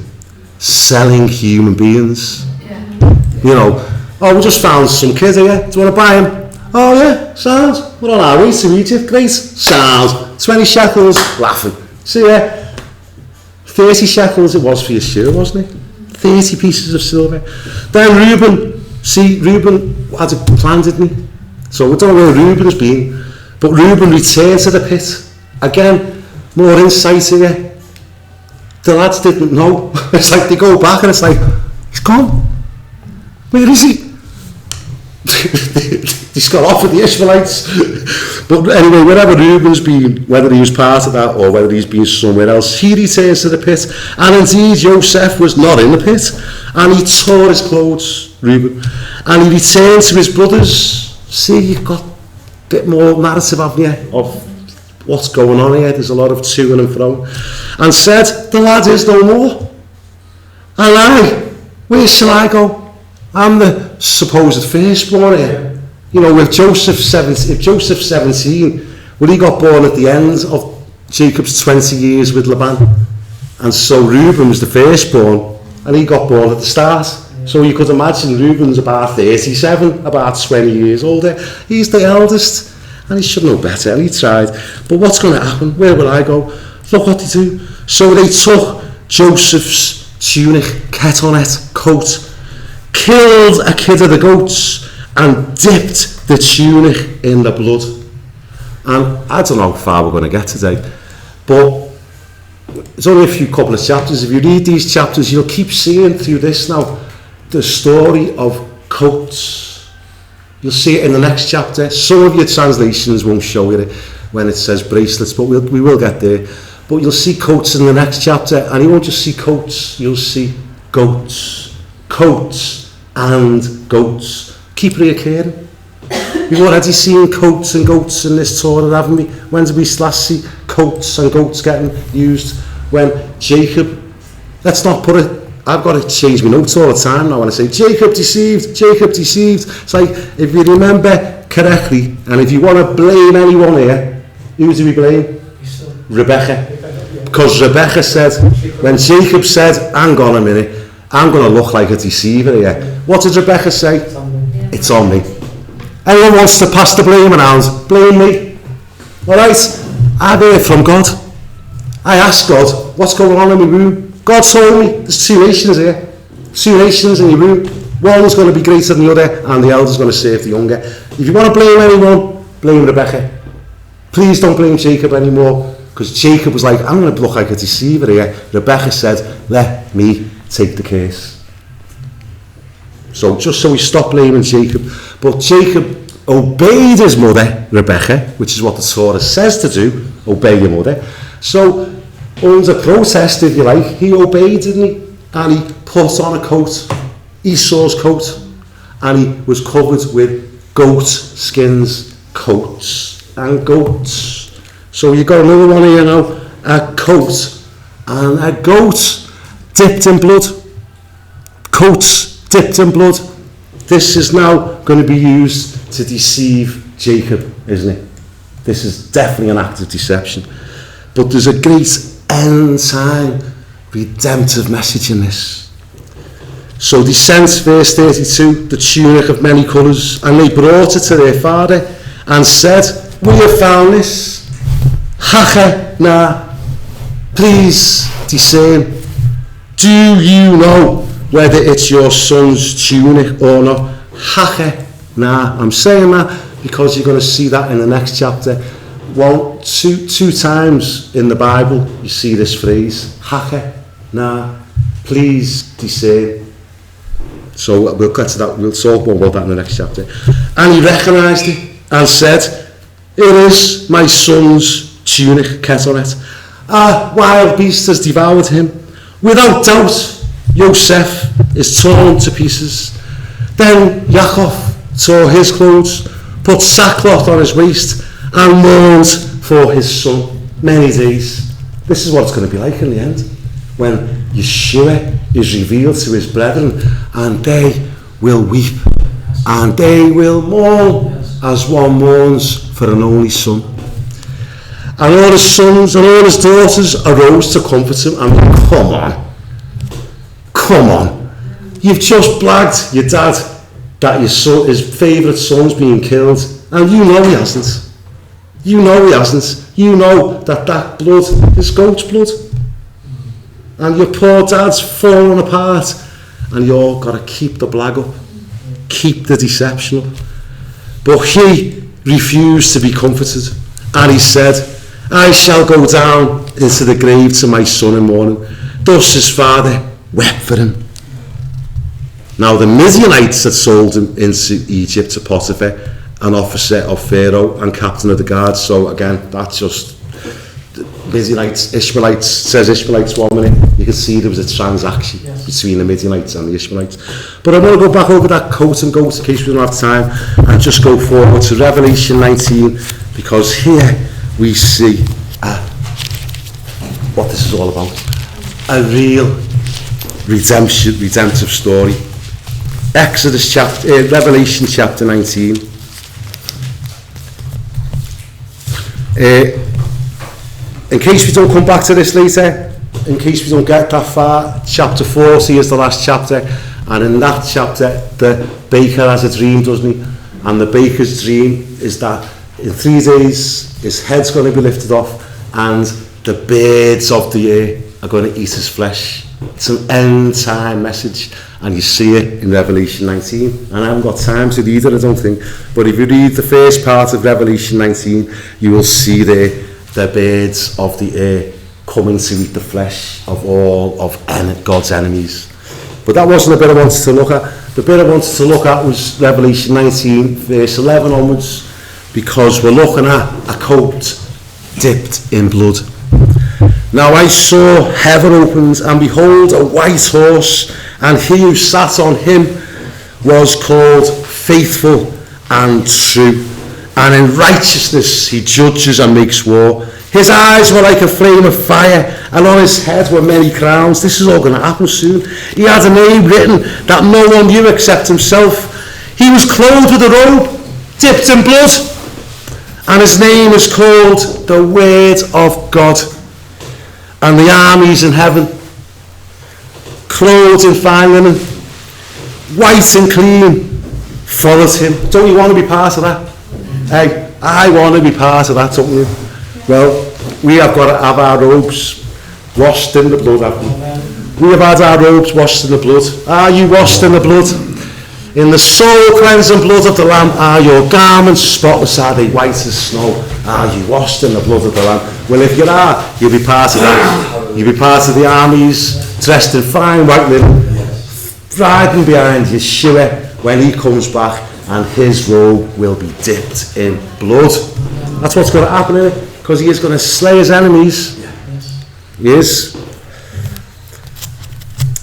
Selling human beings. Yeah. You know, oh, we just found some kid here, do you want to buy him? Oh yeah, sounds, we're on our way to Egypt, great, sounds, 20 shekels, laughing. See ya, 30 shekels it was for your shoe, wasn't it? 30 pieces of silver. Then Reuben had a plan, didn't he? So we don't know where Reuben has been, but Reuben returned to the pit. Again, more insight here. The lads didn't know. It's like they go back and it's like, he's gone. Where is he? He's got off with the Ishmaelites. But anyway, wherever Reuben's been, whether he was part of that or whether he's been somewhere else, he returns to the pit. And indeed, Joseph was not in the pit. And he tore his clothes, Reuben. And he returned to his brothers. See, you've got a bit more narrative, haven't you, of what's going on here. There's a lot of to and fro. And said, the lad is no more. And where shall I go? I'm the supposed firstborn here. You know, if Joseph's 17, well, he got born at the end of Jacob's 20 years with Laban. And so Reuben was the firstborn, and he got born at the start. So you could imagine Reuben's about 37, about 20 years older. He's the eldest, and he should know better, and he tried. But what's going to happen? Where will I go? Look what they do. So they took Joseph's tunic, ketonet, coat, killed a kid of the goats, and dipped the tunic in the blood. And I don't know how far we're going to get today, but it's only a couple of chapters. If you read these chapters, you'll keep seeing through this now the story of coats. You'll see it in the next chapter. Some of your translations won't show you it when it says bracelets, but we will get there. But you'll see coats in the next chapter, and you won't just see coats, you'll see goats. Coats and goats. Keep reoccurring. We've already seen coats and goats in this Torah, haven't we? When did we last see coats and goats getting used? When Jacob, let's not put it, I've got to change my notes all the time now when I say Jacob deceived. It's like, if you remember correctly, and if you want to blame anyone here, who do we blame? Rebecca. Because Rebecca said, when Jacob said, hang on a minute, I'm going to look like a deceiver here. What did Rebecca say? It's on me. Anyone wants to pass the blame around, blame me. Alright, I've heard from God. I asked God, what's going on in my room? God told me, there's two nations here. Two nations in your room. One's going to be greater than the other, and the elder's going to serve the younger. If you want to blame anyone, blame Rebecca. Please don't blame Jacob anymore, because Jacob was like, I'm going to look like a deceiver here. Rebecca said, let me take the case. So just so we stop blaming Jacob. But Jacob obeyed his mother, Rebecca, which is what the Torah says to do, obey your mother. So under protest, if you like, he obeyed, didn't he? And he put on a coat, Esau's coat, and he was covered with goat skins, coats and goats. So you got another one here now, a coat and a goat dipped in blood. Coats dipped in blood. This is now going to be used to deceive Jacob, isn't it? This is definitely an act of deception. But there's a great end time redemptive message in this. So they sent, verse 32, the tunic of many colours, and they brought it to their father and said, we have found this. Hacha na, please discern. Do you know whether it's your son's tunic or not? Hacha na, I'm saying that because you're going to see that in the next chapter. Well, two times in the Bible you see this phrase, hake, na, please discern. So we'll get to that, we'll talk more about that in the next chapter. And he recognised it and said, it is my son's tunic, ketoret. A wild beast has devoured him. Without doubt, Yosef is torn to pieces. Then Yaakov tore his clothes, put sackcloth on his waist, and mourned for his son many days. This is what it's going to be like in the end, when Yeshua is revealed to his brethren, and they will weep, and they will mourn as one mourns for an only son. And all his sons and all his daughters arose to comfort him, and come on, you've just blagged your dad that your son, his favourite son's being killed, and you know he hasn't. You know he hasn't. You know that blood is goat's blood. And your poor dad's falling apart, and you've got to keep the blag up, keep the deception up. But he refused to be comforted, and he said, I shall go down into the grave to my son in mourning. Thus his father wept for him. Now the Midianites had sold him into Egypt to Potiphar, an officer of Pharaoh and captain of the guard. So again, that's just Midianites, Ishmaelites, says Ishmaelites 1 minute. You can see there was a transaction between the Midianites and the Ishmaelites. But I want to go back over that coat and goat in case we don't have time, and just go forward to Revelation 19, because here we see what this is all about. A real redemptive story. Revelation chapter 19. In case we don't come back to this later, in case we don't get that far, chapter 40 is the last chapter, and in that chapter the baker has a dream, doesn't he? And the baker's dream is that in 3 days his head's going to be lifted off, and the birds of the air are going to eat his flesh. It's an end time message, and you see it in Revelation 19. And I haven't got time to read it, I don't think, but if you read the first part of Revelation 19, you will see there the birds of the air coming to eat the flesh of all of God's enemies. But that wasn't the bit I wanted to look at. The bit I wanted to look at was Revelation 19, verse 11 onwards, because we're looking at a coat dipped in blood. Now I saw heaven opened, and behold, a white horse, and he who sat on him was called Faithful and True, and in righteousness he judges and makes war. His eyes were like a flame of fire, and on his head were many crowns. This is all going to happen soon. He had a name written that no one knew except himself. He was clothed with a robe dipped in blood, and his name is called the Word of God. And the armies in heaven, clothed in fine linen, white and clean, followed him. Don't you want to be part of that? Hey, I want to be part of that, don't you? Well, we have got to have our robes washed in the blood, haven't we? We have had our robes washed in the blood. Are you washed in the blood? In the soul cleansing blood of the Lamb are your garments spotless, are they white as snow? Are you washed in the blood of the Lamb? Well, if you are, you'll be part of that. You'll be part of the armies, dressed in fine white linen, riding behind Yeshua when he comes back, and his robe will be dipped in blood. That's what's going to happen, isn't it? Because he is going to slay his enemies. He is.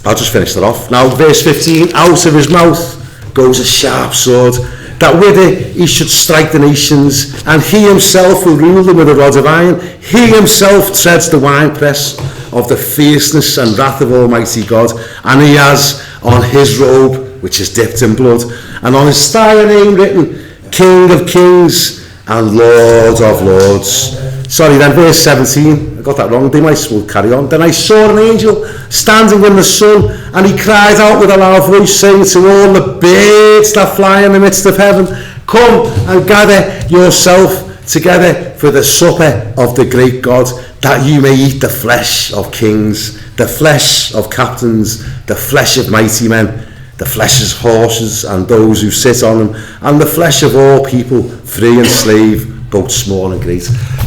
I'll just finish that off. Now, verse 15, out of his mouth goes a sharp sword, that with it he should strike the nations, and he himself will rule them with a rod of iron. He himself treads the winepress of the fierceness and wrath of Almighty God, and he has on his robe, which is dipped in blood, and on his thigh a name written, King of Kings and Lord of Lords. Sorry, then verse 17, I got that wrong, they might as well carry on. Then I saw an angel standing in the sun, and he cried out with a loud voice, saying to all the birds that fly in the midst of heaven, come and gather yourself together for the supper of the great God, that you may eat the flesh of kings, the flesh of captains, the flesh of mighty men, the flesh of horses and those who sit on them, and the flesh of all people, free and slave, both small and great.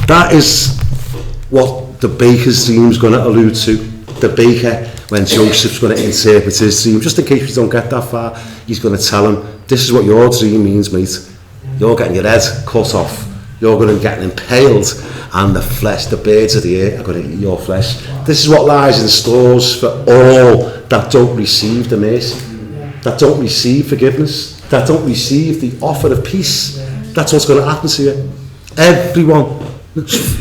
That is what the baker's dream is going to allude to. The baker, when Joseph's going to interpret his dream, just in case we don't get that far, he's going to tell him, this is what your dream means, mate. You're getting your head cut off. You're going to get impaled, and the flesh, the birds of the air are going to eat your flesh. This is what lies in stores for all that don't receive the mercy, that don't receive forgiveness, that don't receive the offer of peace. That's what's going to happen to you. Everyone.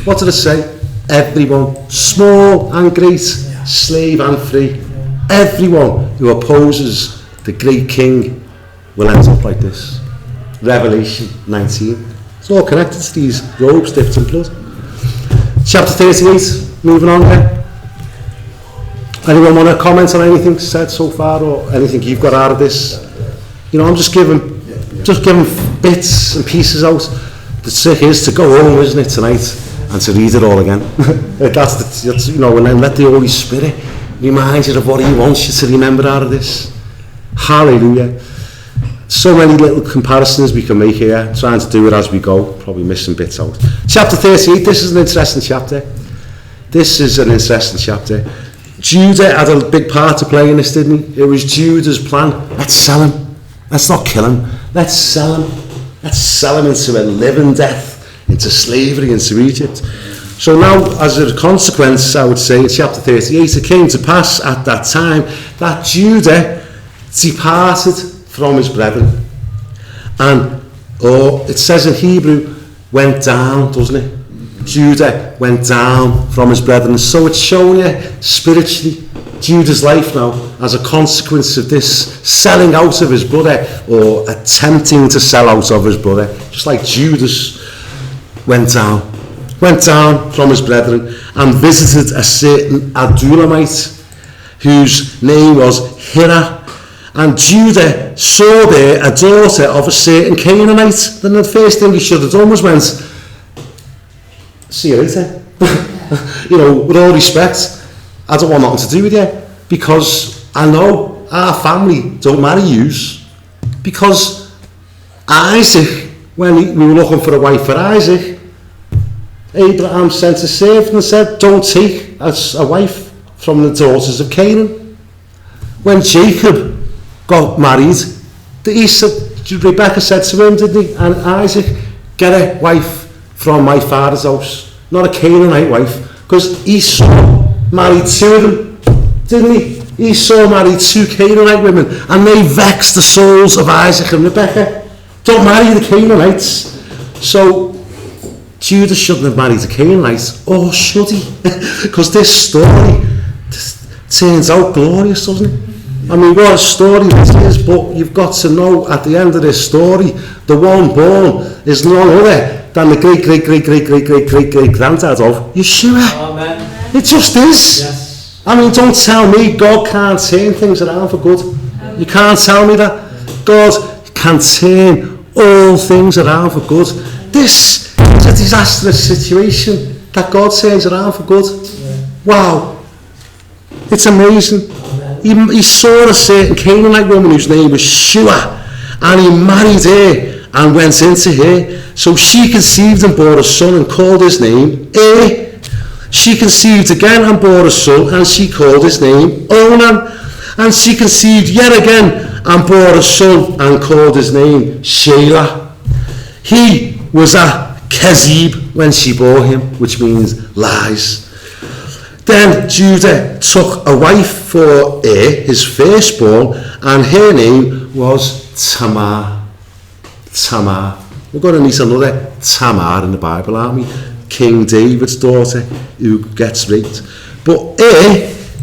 What did it say? Everyone, small and great, slave and free. Everyone who opposes the great king will end up like this. Revelation 19. It's all connected to these robes dipped in blood. Chapter 38, moving on there. Anyone want to comment on anything said so far, or anything you've got out of this? You know, I'm just giving bits and pieces out. The trick is to go home, isn't it, tonight, and to read it all again. that's you know, and then let the Holy Spirit remind you of what He wants you to remember out of this. Hallelujah. So many little comparisons we can make here, trying to do it as we go, probably missing bits out. Chapter 38, this is an interesting chapter. This is an interesting chapter. Judah had a big part to play in this, didn't he? It was Judah's plan. Let's sell him. Let's not kill him. Let's sell him. Let's sell him into a living death, into slavery, into Egypt. So now, as a consequence, I would say, in chapter 38, it came to pass at that time that Judah departed from his brethren. And, it says in Hebrew, went down, doesn't it? Judah went down from his brethren. So it's showing you spiritually Judah's life now as a consequence of this selling out of his brother, or attempting to sell out of his brother, just like Judas went down from his brethren and visited a certain Adulamite whose name was Hira. And Judah saw there a daughter of a certain Canaanite. Then the first thing he should have done was went, see you later. You know, with all respect, I don't want nothing to do with you, because I know our family don't marry yous. Because Isaac, when we were looking for a wife for Isaac, Abraham sent a servant and said, don't take as a wife from the daughters of Canaan. When Jacob got married, Rebecca said to him, didn't he, and Isaac, get a wife from my father's house, not a Canaanite wife, because Esau married two of them, didn't he? Esau married two Canaanite women, and they vexed the souls of Isaac and Rebecca. Don't marry the Canaanites. So Judah shouldn't have married the Canaanites, or should he? Because this story turns out glorious, doesn't it? I mean, what a story this is, but you've got to know at the end of this story, the one born is none other than the great-great-great-great-great-great-great-granddad of Yeshua. Amen. It just is. Yes. I mean, don't tell me God can't turn things around for good. You can't tell me that. God can turn all things around for good. This is a disastrous situation that God turns around for good. Wow. It's amazing. He saw a certain Canaanite woman whose name was Shua, and he married her and went into her. So she conceived and bore a son and called his name Er. She conceived again and bore a son, and she called his name Onan. And she conceived yet again and bore a son and called his name Shelah. He was a Kezib when she bore him, which means lies. Then Judah took a wife for his firstborn, and her name was Tamar. Tamar. We're going to meet another Tamar in the Bible, aren't we? King David's daughter who gets raped. But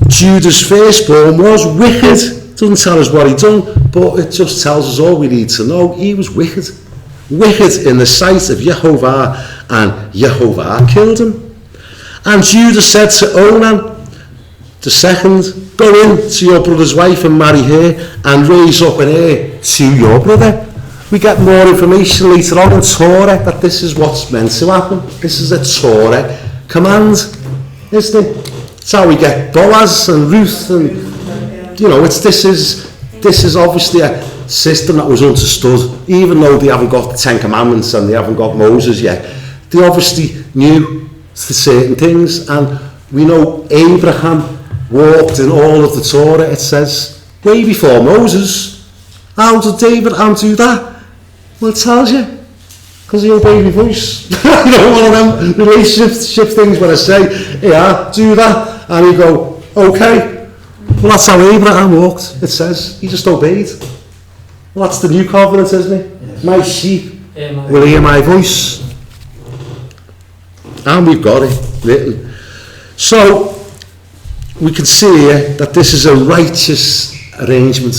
Judah's firstborn, was wicked. Doesn't tell us what he done, but it just tells us all we need to know. He was wicked. Wicked in the sight of Jehovah, and Jehovah killed him. And Judah said to Onan, the second, go in to your brother's wife and marry her, and raise up an heir to your brother. We get more information later on in Torah that this is what's meant to happen. This is a Torah command, isn't it? It's how we get Boaz and Ruth, and this is This is obviously a system that was understood, even though they haven't got the Ten Commandments and they haven't got Moses yet. They obviously knew certain things, and we know Abraham walked in all of the Torah. It says, way before Moses. How did Abraham do that? Well, it tells you, because he obeyed my voice. You know, one of them relationship things where I say, yeah, do that, and he go, okay. Well, that's how Abraham walked, it says. He just obeyed. Well, that's the new covenant, isn't it? Yes. My sheep will hear my voice. And we've got it written. So, we can see here that this is a righteous arrangement.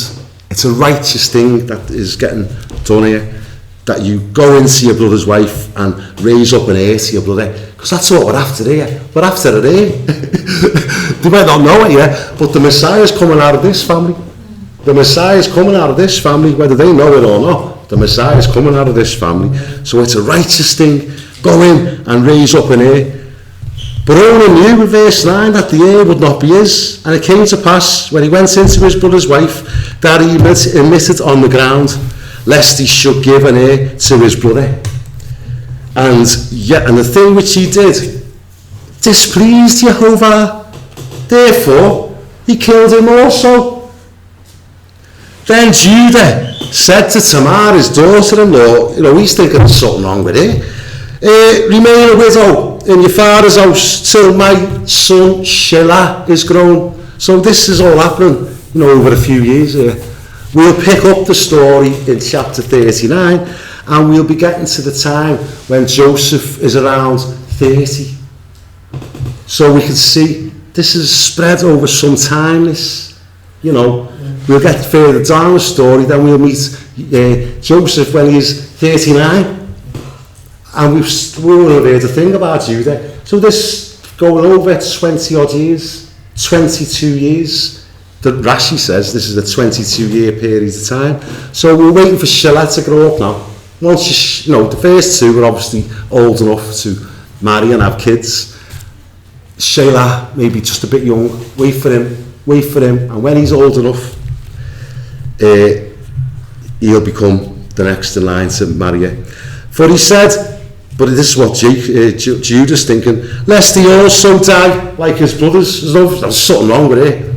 It's a righteous thing that is getting done here. That you go into your brother's wife and raise up an heir to your brother. Because that's what we're after here. We're after an heir. They might not know it yet, but the Messiah's coming out of this family. The Messiah's coming out of this family, whether they know it or not. The Messiah's coming out of this family. So it's a righteous thing. Go in and raise up an heir. But Onan knew in verse 9 that the heir would not be his. And it came to pass, when he went into his brother's wife, that he emitted on the ground, lest he should give an heir to his brother. And the thing which he did displeased Jehovah. Therefore, he killed him also. Then Judah said to Tamar, his daughter-in-law, you know, he's thinking there's something wrong with it. Remain a widow in your father's house till my son Shelah is grown. So this is all happening, you know, over a few years here. We'll pick up the story in chapter 39, and we'll be getting to the time when Joseph is around 30. So we can see this is spread over some time, this, you know. We'll get further down the story, then we'll meet Joseph when he's 39. And we will have heard a thing about Judah. So this going over 20 odd years, 22 years. That Rashi says this is a 22-year period of time. So we're waiting for Shelah to grow up now. Once you know, the first two are obviously old enough to marry and have kids. Shelah maybe just a bit young. Wait for him, and when he's old enough, he'll become the next in line to marry her. For he said, but this is what Judah's thinking, lest he also die like his brothers. There's something wrong with it.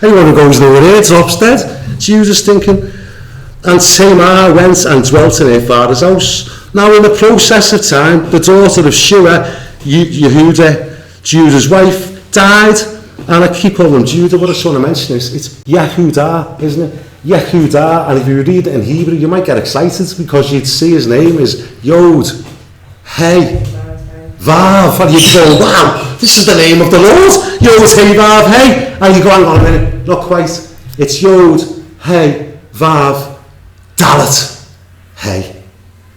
Anyone who goes nowhere here drops dead. Judah's thinking. And Tamar went and dwelt in her father's house. Now in the process of time, the daughter of Shua, Yehudah, Judah's wife, died. And I keep calling him Judah, but I just want to mention this. It's Yehudah, isn't it? Yehudah, and if you read it in Hebrew, you might get excited because you'd see his name is Yod, Hey, Vav, and you'd go, wow, this is the name of the Lord. Yod, Hey, Vav, Hey. And you go, hang on a minute, not quite. It's Yod, Hey, Vav, Dalet, Hey.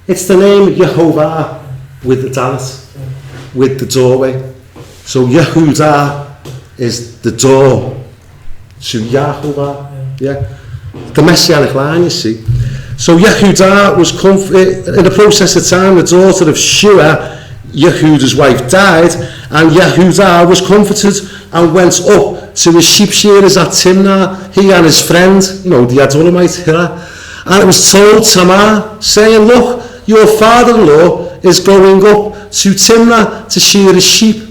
It's the name Yehovah with the Dalet, with the doorway. So Yehudah is the door to Yahovah, yeah. The messianic line, you see. So Yehudah was in the process of time, the daughter of Shua, Yehudah's wife, died, and Yehudah was comforted and went up to his sheep shearers at Timnah, he and his friend, you know, the Adulamite Hira. And it was told Tamar, saying, look, your father-in-law is going up to Timnah to shear his sheep.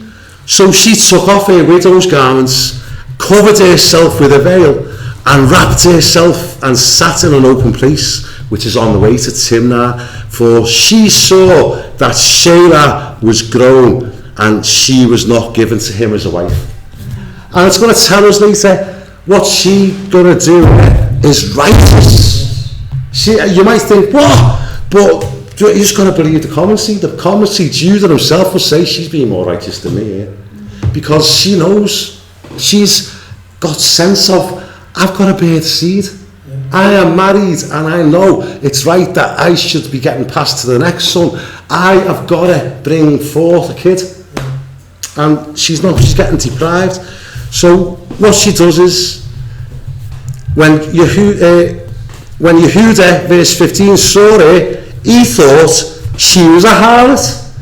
So she took off her widow's garments, covered herself with a veil, and wrapped herself and sat in an open place, which is on the way to Timnah, for she saw that Shelah was grown, and she was not given to him as a wife. And it's going to tell us later what she's going to do is righteous. You might think, what? But you're just going to believe the commentary. The commentary, Judah himself will say she's being more righteous than me here. Because she knows, she's got sense of, I've got to bear the seed. I am married and I know it's right that I should be getting passed to the next son. I have got to bring forth a kid. And she's not, she's getting deprived. So what she does is, when Yehudah, verse 15, saw her, he thought she was a harlot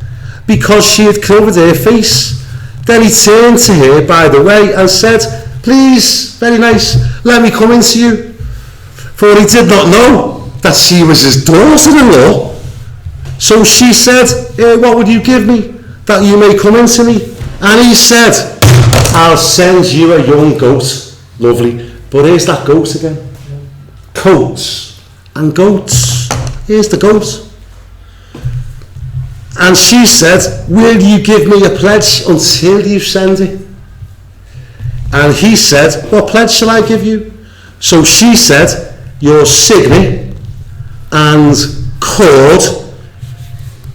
because she had covered her face. Then he turned to her by the way and said, please, very nice, let me come into you. For he did not know that she was his daughter-in-law. So she said, what would you give me that you may come into me? And he said, I'll send you a young goat. Lovely. But here's that goat again. Coats and goats. Here's the goat. And she said, will you give me a pledge until you send it? And he said, what pledge shall I give you? So she said, your signet and cord.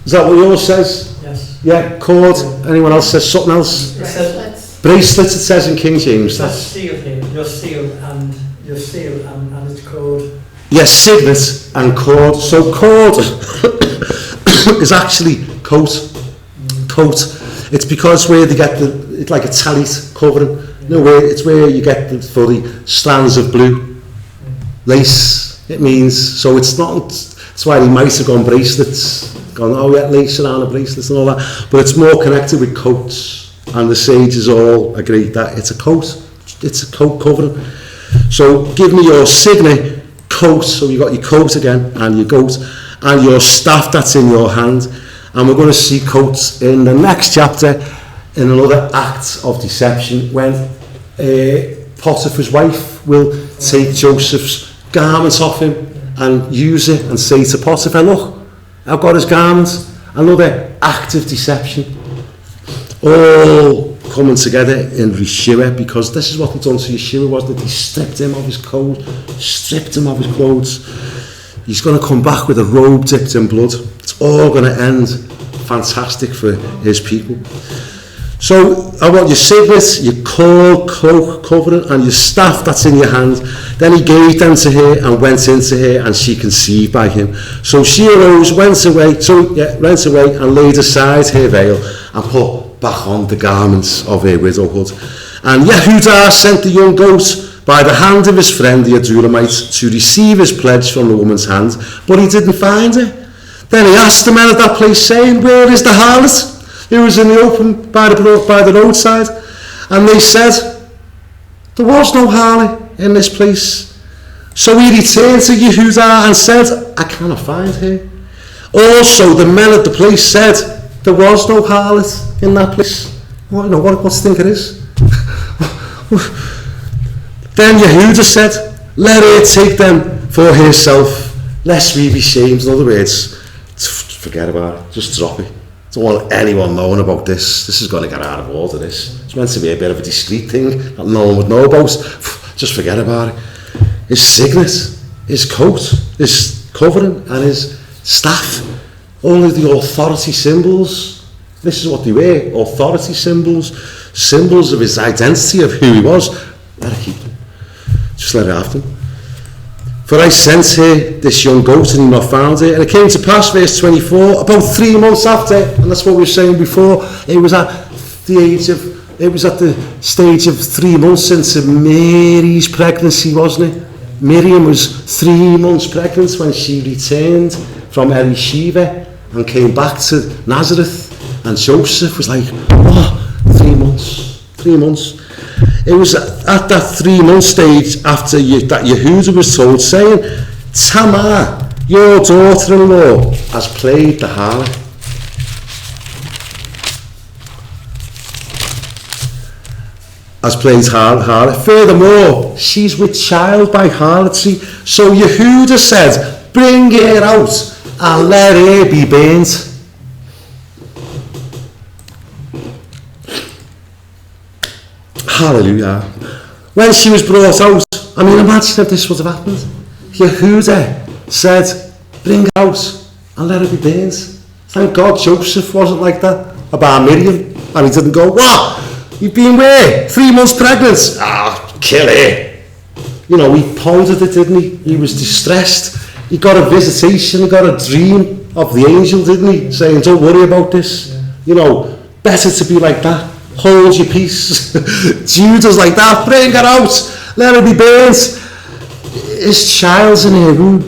Is that what yours says? Yes. Yeah, cord. Anyone else says something else? It says, Bracelets, it says in King James. that's seal here. Your seal and it's called. Yes, signet and cord. So cord is actually coat. Coat. It's because where they get it's like a talit covering. No, it's where you get for the strands of blue lace. It means, so it's not. That's why they might have gone bracelets. Gone, oh yeah, lace around the bracelets and all that. But it's more connected with coats, and the sages all agree that it's a coat. It's a coat covering. So give me your signet coat. So you got your coat again, and your goat, and your staff that's in your hand. And we're going to see coats in the next chapter, in another act of deception, when Potiphar's wife will take Joseph's garments off him and use it and say to Potiphar, look, I've got his garments. Another act of deception. All coming together in Yeshua, because this is what they done to Yeshua, wasn't it? They stripped him of his coat, stripped him of his clothes. He's going to come back with a robe dipped in blood. It's all going to end fantastic for his people. So I want your signet, your cloak covering, and your staff that's in your hand. Then he gave them to her and went into her, and she conceived by him. So she arose, went away and laid aside her veil and put back on the garments of her widowhood. And Yehudah sent the young goat by the hand of his friend the Adulamite to receive his pledge from the woman's hand, but he didn't find her. Then he asked the men of that place, saying, where is the harlot who was in the open by the roadside? And they said, there was no harlot in this place. So he returned to Yehudah and said, I cannot find her. Also the men of the place said, there was no harlot in that place. What do you think it is? Then Yehudah said, let her take them for herself, lest we be shamed. In other words, forget about it, just drop it. Don't want anyone knowing about this. This is going to get out of order, this. It's meant to be a bit of a discreet thing that no one would know about. Just forget about it. His signet, his coat, his covering, and his staff. Only the authority symbols. This is what they were, authority symbols. Symbols of his identity, of who he was. Let her keep them. Just let her have them. For I sent her this young goat and he not found her. And it came to pass, verse 24, about 3 months after, and that's what we were saying before, it was at the stage of 3 months into Mary's pregnancy, wasn't it? Miriam was 3 months pregnant when she returned from Beersheba and came back to Nazareth. And Joseph was like, 3 months, 3 months. It was at that 3 month stage after that Yehudah was told, saying, Tamar, your daughter-in-law, has played the harlot. Furthermore, she's with child by harlotry. So Yehudah said, bring her out and let her be burnt. Hallelujah. When she was brought out, I mean, imagine if this would have happened. Yehudah said, bring her out and let her be burnt. Thank God Joseph wasn't like that about Miriam. And he didn't go, what? You've been where? 3 months pregnant? Kill her. You know, he pondered it, didn't he? He was distressed. He got a visitation, he got a dream of the angel, didn't he? Saying, don't worry about this. Yeah. You know, better to be like that. Hold your peace. Judah's like that. Bring her out. Let her be burnt. His child's in her womb.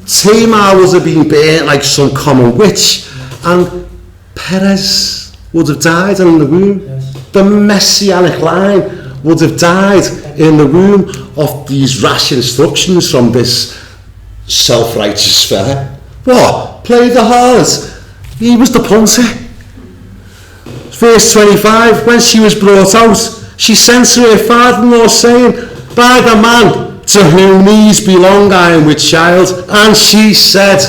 Tamar would have been burnt like some common witch. And Perez would have died in the womb. The messianic line would have died in the womb of these rash instructions from this self-righteous fella. What? Play the harlot. He was the punter. Verse 25, when she was brought out, she sent to her father-in-law, saying, by the man to whom these belong, I am with child. And she said,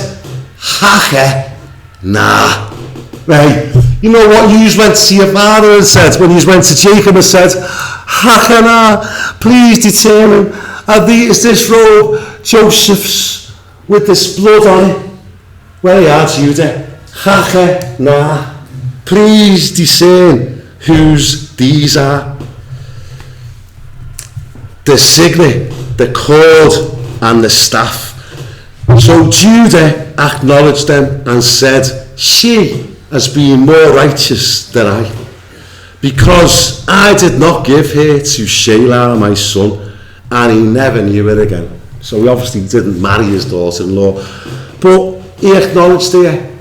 Hache, nah. Right, you know what, you went to your father and said, when you went to Jacob and said, Hache, nah, please determine, is this robe Joseph's with this blood on it? Well, yeah, Judah. Hache, nah. Please discern whose these are. The signet, the cord, and the staff. So Judah acknowledged them and said, she has been more righteous than I, because I did not give her to Shelah, my son, and he never knew her again. So he obviously didn't marry his daughter-in-law, but he acknowledged her,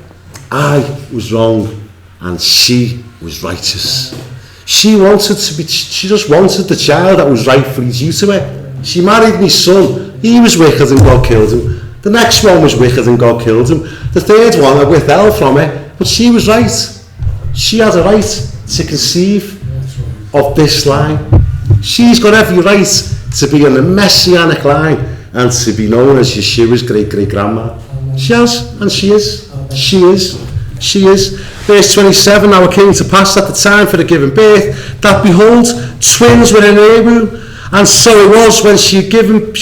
I was wrong and she was righteous. She just wanted the child that was rightfully due to her. She married my son, he was wicked and God killed him. The next one was wicked and God killed him. The third one I withheld from her, but she was right. She had a right to conceive of this line. She's got every right to be in the messianic line and to be known as Yeshua's great-great-grandma. She has, and she is. She is. She is. Verse 27, now it came to pass at the time for the giving birth, that behold, twins were in her womb. And so it was when she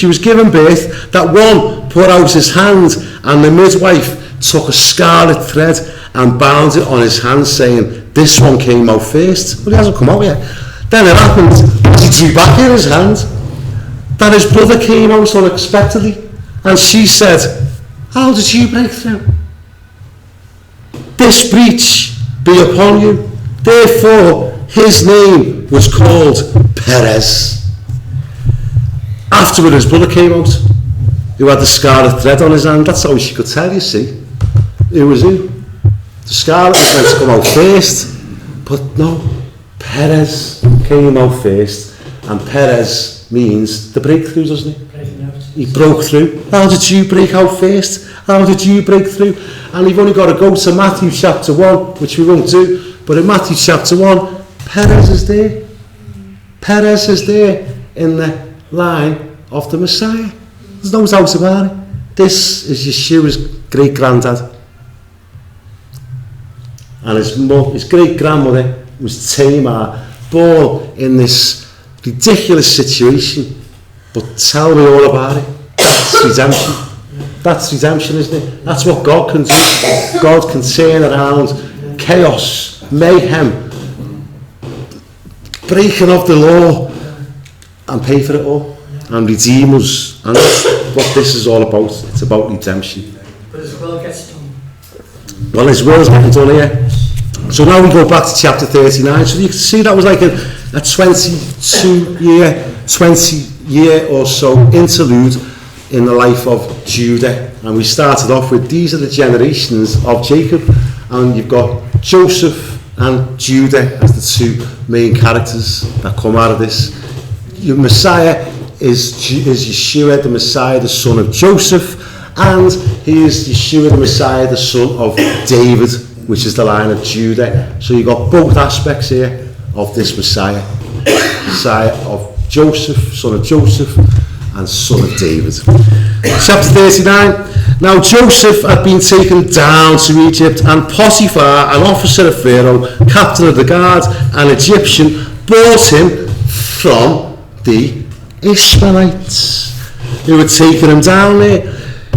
was given birth, that one put out his hand, and the midwife took a scarlet thread and bound it on his hand, saying, this one came out first. Well, he hasn't come out yet. Then it happened, as he drew back in his hand, that his brother came out unexpectedly. And she said, how did you break through? This breach be upon you. Therefore his name was called Perez. Afterward his brother came out, who had the scarlet thread on his hand. That's how she could tell, you see. Who was who? The scarlet was meant to come out first, but no, Perez came out first, and Perez means the breakthrough, doesn't it? He broke through. How did you break out first? How did you break through? And you've only got to go to Matthew chapter 1, which we won't do, but in Matthew chapter 1, Perez is there. Perez is there in the line of the Messiah. There's no doubt about it. This is Yeshua's great-granddad. And his great-grandmother was Tamar, born in this ridiculous situation. But tell me all about it. That's redemption. That's redemption, isn't it? That's what God can do. God can turn around chaos, mayhem, breaking of the law, and pay for it all, and redeem us. And that's what this is all about. It's about redemption. But his will gets done. Well, his will's getting done here. So now we go back to chapter 39. So you can see that was like a 20-year or so interlude in the life of Judah. And we started off with, these are the generations of Jacob, and you've got Joseph and Judah as the two main characters that come out of this. Your Messiah is Yeshua, the Messiah, the son of Joseph, and he is Yeshua, the Messiah, the son of David, which is the line of Judah. So you've got both aspects here of this Messiah. Messiah of Joseph, son of Joseph, and son of David. Chapter 39. Now Joseph had been taken down to Egypt, and Potiphar, an officer of Pharaoh, captain of the guard, an Egyptian, bought him from the Ishmaelites who had taken him down there.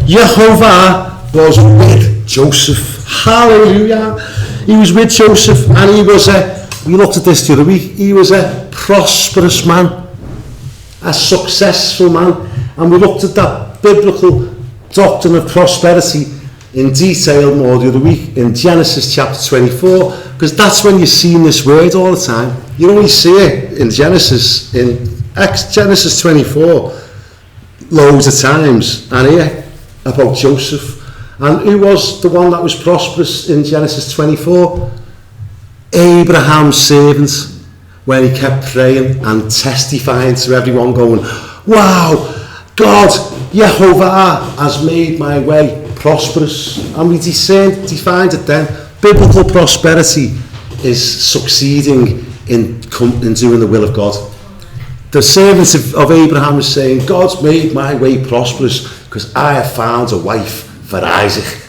Jehovah was with Joseph. Hallelujah. He was with Joseph, and he was we looked at this the other week, he was a prosperous man, a successful man, and we looked at that biblical doctrine of prosperity in detail more the other week in Genesis chapter 24, because that's when you're seeing this word all the time. You only see it in Genesis 24 loads of times, and here about Joseph. And who was the one that was prosperous in Genesis 24? Abraham's servant. when he kept praying and testifying to everyone, going, wow, God, Yehovah has made my way prosperous. And we defined it then. Biblical prosperity is succeeding in doing the will of God. The servants of Abraham is saying, God's made my way prosperous because I have found a wife for Isaac.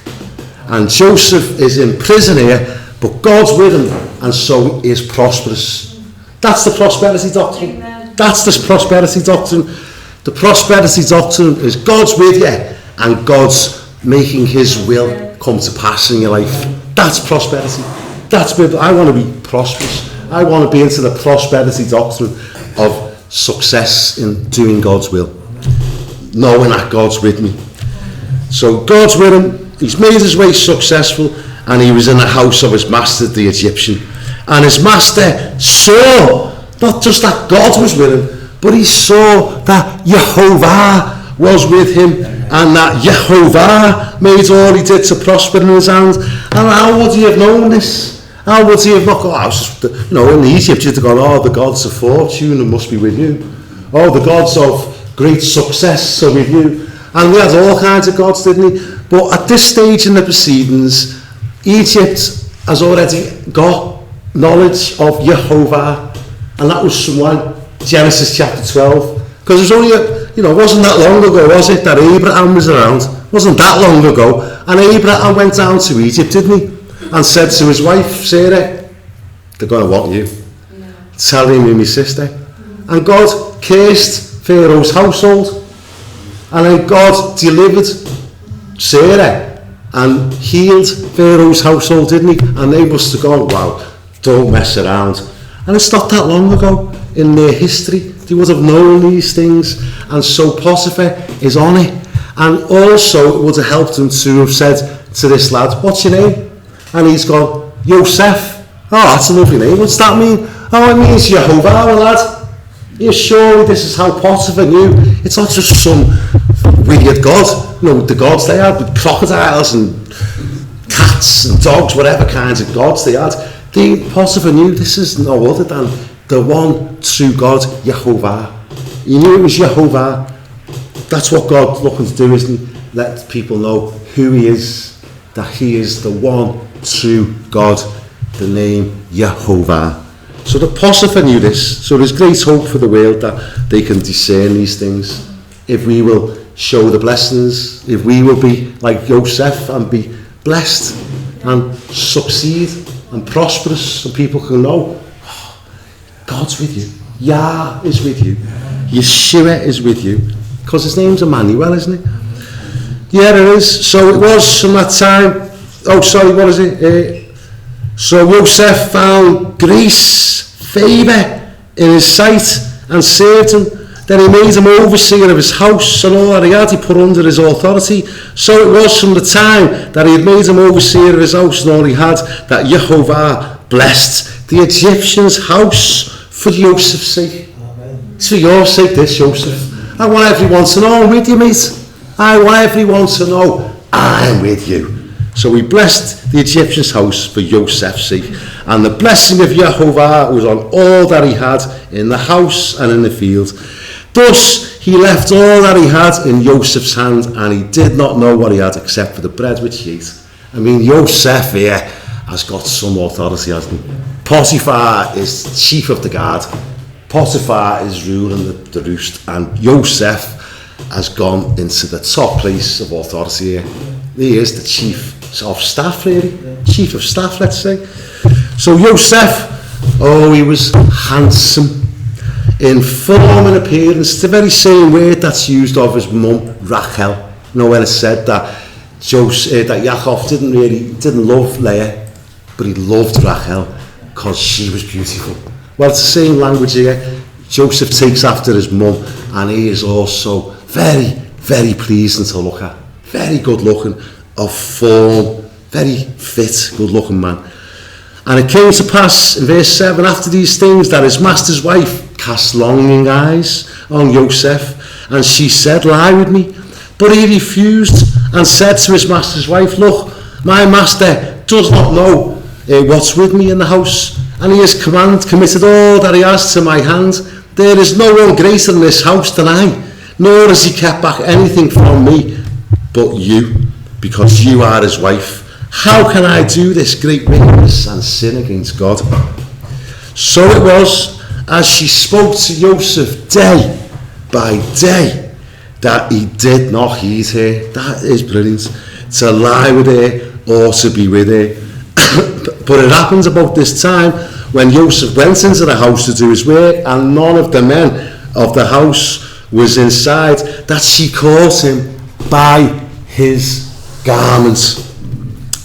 And Joseph is in prison here, but God's with him, and so he is prosperous. That's the prosperity doctrine. That's the prosperity doctrine. The prosperity doctrine is God's with you, and God's making his will come to pass in your life. That's prosperity. That's biblical. I want to be prosperous. I want to be into the prosperity doctrine of success in doing God's will, knowing that God's with me. So God's with him. He's made his way successful, and he was in the house of his master, the Egyptian. And his master saw not just that God was with him, but he saw that Yehovah was with him, and that Yehovah made all he did to prosper in his hands. And how would he have known this? How would he have not gone, in Egypt you'd have gone, oh, the gods of fortune must be with you. Oh, the gods of great success are with you. And we had all kinds of gods, didn't he? But at this stage in the proceedings, Egypt has already got knowledge of Yehovah, and that was from Genesis chapter 12. Because it was only, it wasn't that long ago, was it, that Abraham was around? It wasn't that long ago. And Abraham went down to Egypt, didn't he? And said to his wife, Sarah, they're going to want you. Yeah. Tell him you're my sister. Mm-hmm. And God cursed Pharaoh's household. And then God delivered Sarah and healed Pharaoh's household, didn't he? And they must have gone, wow, don't mess around. And it's not that long ago in their history. They would have known these things. And so Potiphar is on it. And also it would have helped him to have said to this lad, what's your name? And he's gone, Yosef. Oh, that's a lovely name. What's that mean? Oh, it means Yehovah, lad. You're sure this is how Potiphar knew? It's not just some weird god. The gods they had with crocodiles and cats and dogs, whatever kinds of gods they had. Potiphar knew this is no other than the one true God, Yehovah. He knew it was Yehovah. That's what God's looking to do, isn't he? Let people know who he is, that he is the one true God, the name Yehovah. So the Potiphar knew this. So there's great hope for the world that they can discern these things. If we will show the blessings, if we will be like Joseph and be blessed and succeed and prosperous, and people can know, oh, God's with you. Yah is with you. Yeshua is with you. Because his name's Emmanuel, isn't it? Yeah, it is. So it was from that time. So Joseph found grace, favour in his sight, and served him. Then he made him overseer of his house, and all that he had he put under his authority. So it was from the time that he had made him overseer of his house and all he had, that Yehovah blessed the Egyptian's house for Joseph's sake. Amen. It's for your sake, this, Joseph. I want everyone to know I'm with you, mate. I want everyone to know I'm with you. So he blessed the Egyptian's house for Joseph's sake. And the blessing of Yehovah was on all that he had in the house and in the field. Thus he left all that he had in Joseph's hand, and he did not know what he had except for the bread which he ate. I mean, Joseph here has got some authority, hasn't he? Potiphar is chief of the guard. Potiphar is ruling the roost, and Joseph has gone into the top place of authority here. He is the chief of staff, really. Chief of staff, let's say. So Joseph, he was handsome in form and appearance. The very same word that's used of his mum, Rachel. When it said that that Yaakov didn't love Leah, but he loved Rachel because she was beautiful. Well, it's the same language here. Joseph takes after his mum, and he is also very, very pleasing to look at. Very good looking, of form, very fit, good looking man. And it came to pass in verse 7, after these things, that his master's wife cast longing eyes on Joseph, and she said, lie with me. But he refused and said to his master's wife, look, my master does not know what's with me in the house, and he has committed all that he has to my hand. There is no one greater in this house than I, nor has he kept back anything from me but you, because you are his wife. How can I do this great wickedness and sin against God?" So it was, as she spoke to Joseph day by day, that he did not heed her. That is brilliant. To lie with her or to be with her. But it happens about this time when Joseph went into the house to do his work and none of the men of the house was inside, that she caught him by his garments,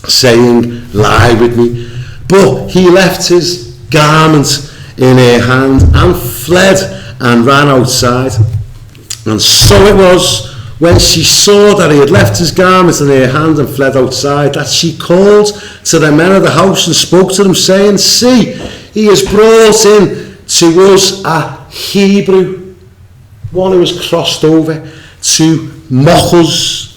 saying, "Lie with me." But he left his garment in her hand and fled and ran outside. And so it was, when she saw that he had left his garment in her hand and fled outside, that she called to the men of the house and spoke to them, saying, "See, he has brought in to us a Hebrew, one who has crossed over to mock us.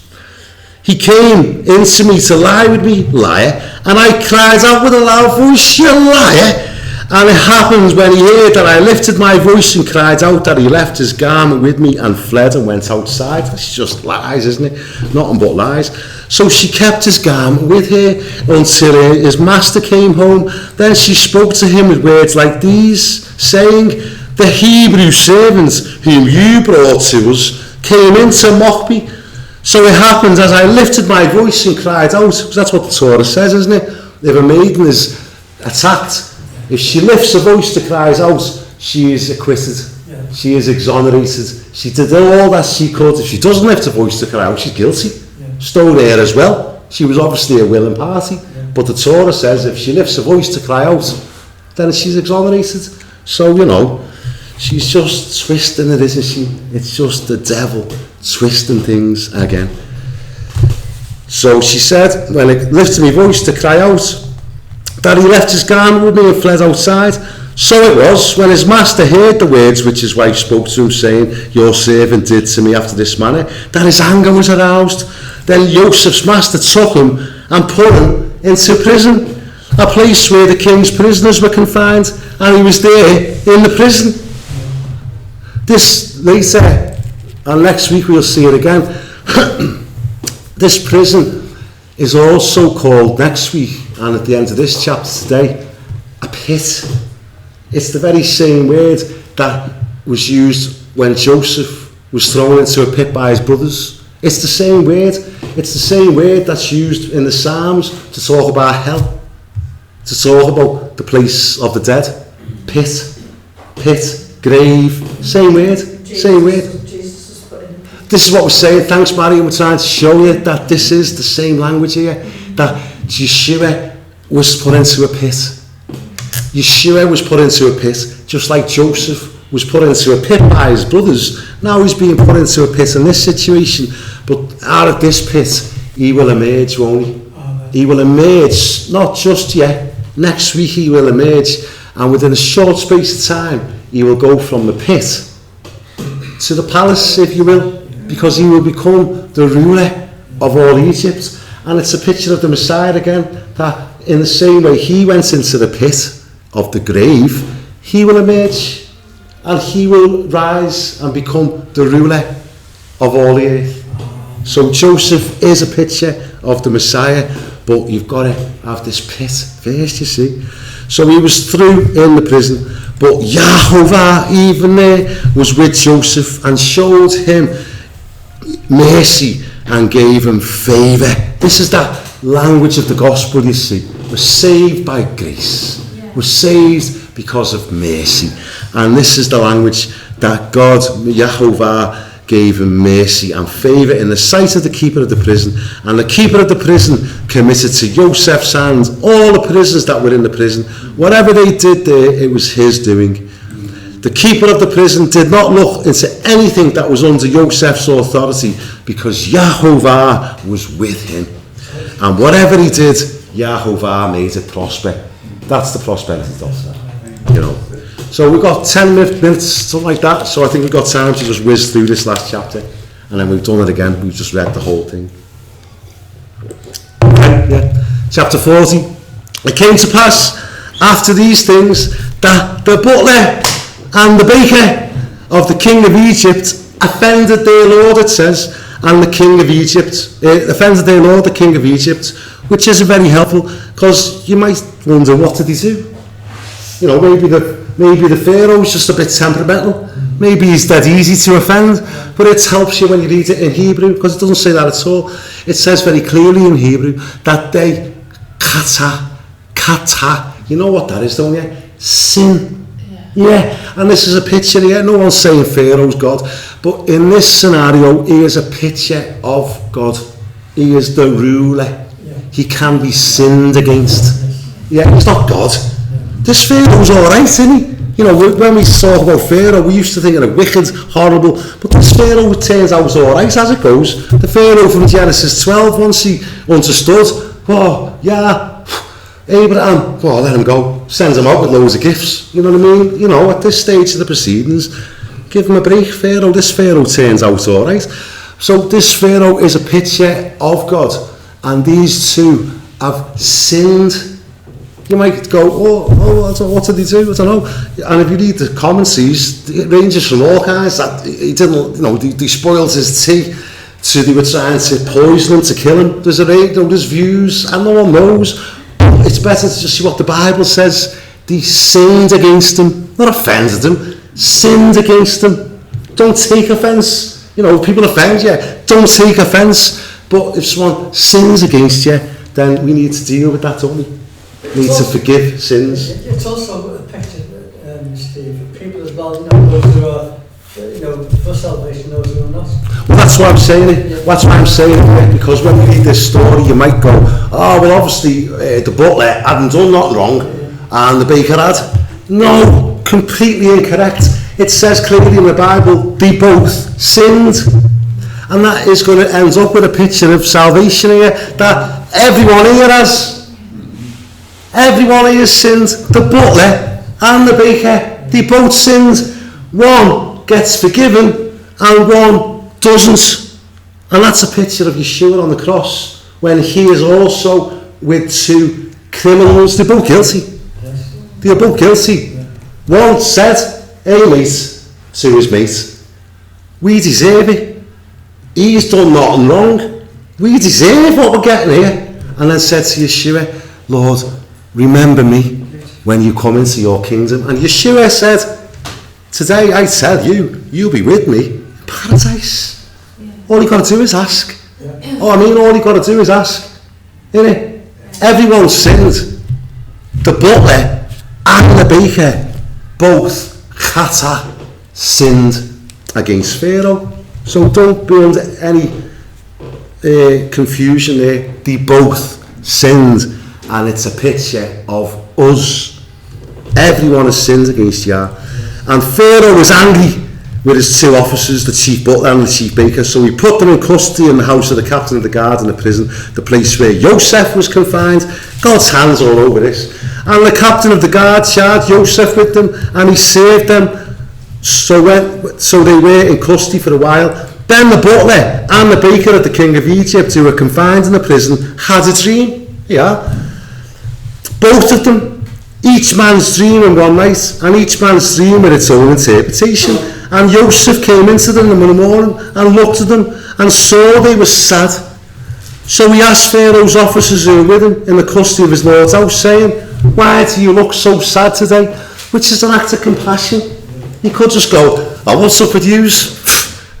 He came into me to lie with me, liar, and I cried out with a loud voice, 'You liar!' And it happened when he heard that I lifted my voice and cried out, that he left his garment with me and fled and went outside." It's just lies, isn't it? Nothing but lies. So she kept his garment with her until his master came home. Then she spoke to him with words like these, saying, "The Hebrew servants whom you brought to us came in to mock me. So it happened as I lifted my voice and cried out," because that's what the Torah says, isn't it? If a maiden is attacked, if she lifts her voice to cries out, she is acquitted. Yeah. She is exonerated. She did all that she could. If she doesn't lift her voice to cry out, she's guilty. Yeah. So there as well. She was obviously a willing party. Yeah. But the Torah says if she lifts her voice to cry out, then she's exonerated. So, she's just twisting it, isn't she? It's just the devil twisting things again. So she said, when I lifted my voice to cry out, that he left his garment with me and fled outside. So it was, when his master heard the words which his wife spoke to him, saying, "Your servant did to me after this manner," that his anger was aroused. Then Joseph's master took him and put him into prison, a place where the king's prisoners were confined, and he was there in the prison. This later, and next week we'll see it again. This prison is also called next week, and at the end of this chapter today, a pit. It's the very same word that was used when Joseph was thrown into a pit by his brothers. It's the same word. It's the same word that's used in the Psalms to talk about hell, to talk about the place of the dead. Pit, grave, same word, same word. This is what we're saying. Thanks, Barry. We're trying to show you that this is the same language here, that Yeshua was put into a pit. Yeshua was put into a pit, just like Joseph was put into a pit by his brothers. Now he's being put into a pit in this situation, but out of this pit, he will emerge, won't he? Amen. He will emerge, not just yet. Next week he will emerge, and within a short space of time, he will go from the pit to the palace, if you will, because he will become the ruler of all Egypt. And it's a picture of the Messiah again, that in the same way he went into the pit of the grave, he will emerge and he will rise and become the ruler of all the earth. So Joseph is a picture of the Messiah, but you've got to have this pit first, you see. So he was through in the prison, but Yahovah even there was with Joseph and showed him mercy and gave him favour. This is that language of the gospel, you see. We're saved by grace. We're saved because of mercy. And this is the language that God, Yahovah, gave him mercy and favour in the sight of the keeper of the prison. And the keeper of the prison committed to Joseph's hands all the prisoners that were in the prison. Whatever they did there, it was his doing. The keeper of the prison did not look into anything that was under Joseph's authority, because Yahovah was with him. And whatever he did, Yahovah made it prosper. That's the prosperity doctor, So we've got 10 minutes, something like that. So I think we've got time to just whiz through this last chapter. And then we've done it again. We've just read the whole thing. Okay, yeah. Chapter 40. It came to pass, after these things, that the butler and the baker of the king of Egypt offended their lord, it says, and the king of Egypt, offended their lord, the king of Egypt, which isn't very helpful, because you might wonder, what did he do? You know, maybe the Pharaoh's just a bit temperamental. Maybe he's dead easy to offend, but it helps you when you read it in Hebrew, because it doesn't say that at all. It says very clearly in Hebrew that they kata, you know what that is, don't you? Sin. Yeah, and this is a picture here. No one's saying Pharaoh's God, but in this scenario, he is a picture of God. He is the ruler. He can be sinned against. Yeah, he's not God. This Pharaoh's all right, isn't he? You know, when we talk about Pharaoh, we used to think of a wicked, horrible, but this Pharaoh, it turns out, all right as it goes. The Pharaoh from Genesis 12, once he understood, oh, yeah, Abraham, oh, let him go, sends him out with loads of gifts. You know what I mean? You know, at this stage of the proceedings, give him a break, Pharaoh. This Pharaoh turns out all right. So this Pharaoh is a picture of God, and these two have sinned. You might go, what did he do? I don't know. And if you read the commentaries, it ranges from all kinds. That he didn't, you know, they spoiled his tea, to they were trying to poison him, to kill him. There's there's views, and no one knows. It's better to just see what the Bible says. They sinned against him, not offended him. Sinned against him. Don't take offence. You know, if people offend you, don't take offence. But if someone sins against you, then we need to deal with that, don't we? We need to forgive sins. It's also a picture, Steve, of people as well, you know, those who are, you know, for salvation, those who are not. Well, that's why I'm saying it. That's why I'm saying it, because when we read this story, you might go, oh, well, obviously, the butler hadn't done nothing wrong, and the baker had. No, completely incorrect. It says clearly in the Bible, they both sinned. And that is going to end up with a picture of salvation here, that everyone here has. Everyone here sinned. The butler and the baker, they both sinned. One gets forgiven and one doesn't. And that's a picture of Yeshua on the cross, when he is also with two criminals. They're both guilty. They're both guilty. One said, hey mate, to his mate, we deserve it. He's done nothing wrong. We deserve what we're getting here. And then said to Yeshua, Lord, remember me when you come into your kingdom. And Yeshua said, today I tell you, you'll be with me in paradise. All you got to do is ask. All you got to do is ask. Innit? Everyone sinned. The butler and the baker, both chata, sinned against Pharaoh. So don't be under any confusion there. They both sinned. And it's a picture of us. Everyone has sinned against Yah. And Pharaoh was angry with his two officers, the chief butler and the chief baker. So he put them in custody in the house of the captain of the guard in the prison, the place where Joseph was confined. God's hands all over this. And the captain of the guard charged Joseph with them, and he served them. So they were in custody for a while. Then the butler and the baker of the king of Egypt, who were confined in the prison, had a dream. Yeah. Both of them, each man's dream in one night, and each man's dream with its own interpretation. And Joseph came into them in the morning and looked at them and saw they were sad. So he asked Pharaoh's officers who were with him in the custody of his lord's house, saying, why do you look so sad today? Which is an act of compassion. He could just go, oh, what's up with yous?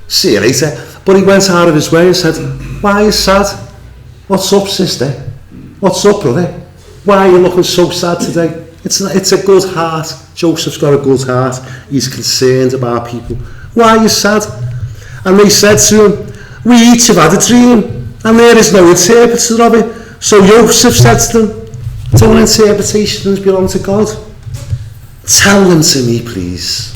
See you later. But he went out of his way and said, why are you sad? What's up, sister? What's up, brother? Why are you looking so sad today? It's a good heart. Joseph's got a good heart. He's concerned about people. Why are you sad? And they said to him, we each have had a dream, and there is no interpreter of it. So Joseph said to them, don't interpretations belong to God? Tell them to me, please.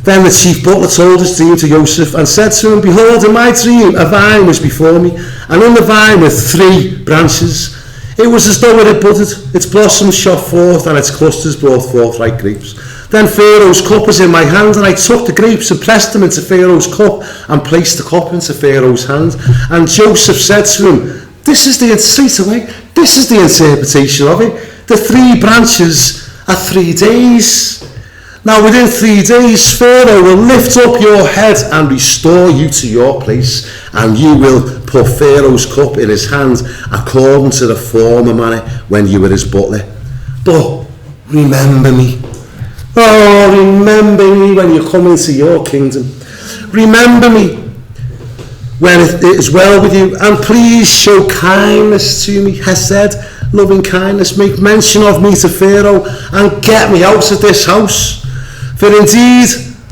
Then the chief butler told his dream to Joseph and said to him, behold, in my dream a vine was before me, and in the vine were 3 branches. It was as though it had budded, its blossoms shot forth, and its clusters brought forth like grapes. Then Pharaoh's cup was in my hand, and I took the grapes and pressed them into Pharaoh's cup, and placed the cup into Pharaoh's hand. And Joseph said to him, this is the interpretation of it. The 3 branches are 3 days. Now within 3 days, Pharaoh will lift up your head and restore you to your place, and you will put Pharaoh's cup in his hand according to the former manner when you were his butler. But remember me. Oh, remember me when you come into your kingdom. Remember me when it is well with you, and please show kindness to me, Hesed, loving kindness. Make mention of me to Pharaoh and get me out of this house. For indeed,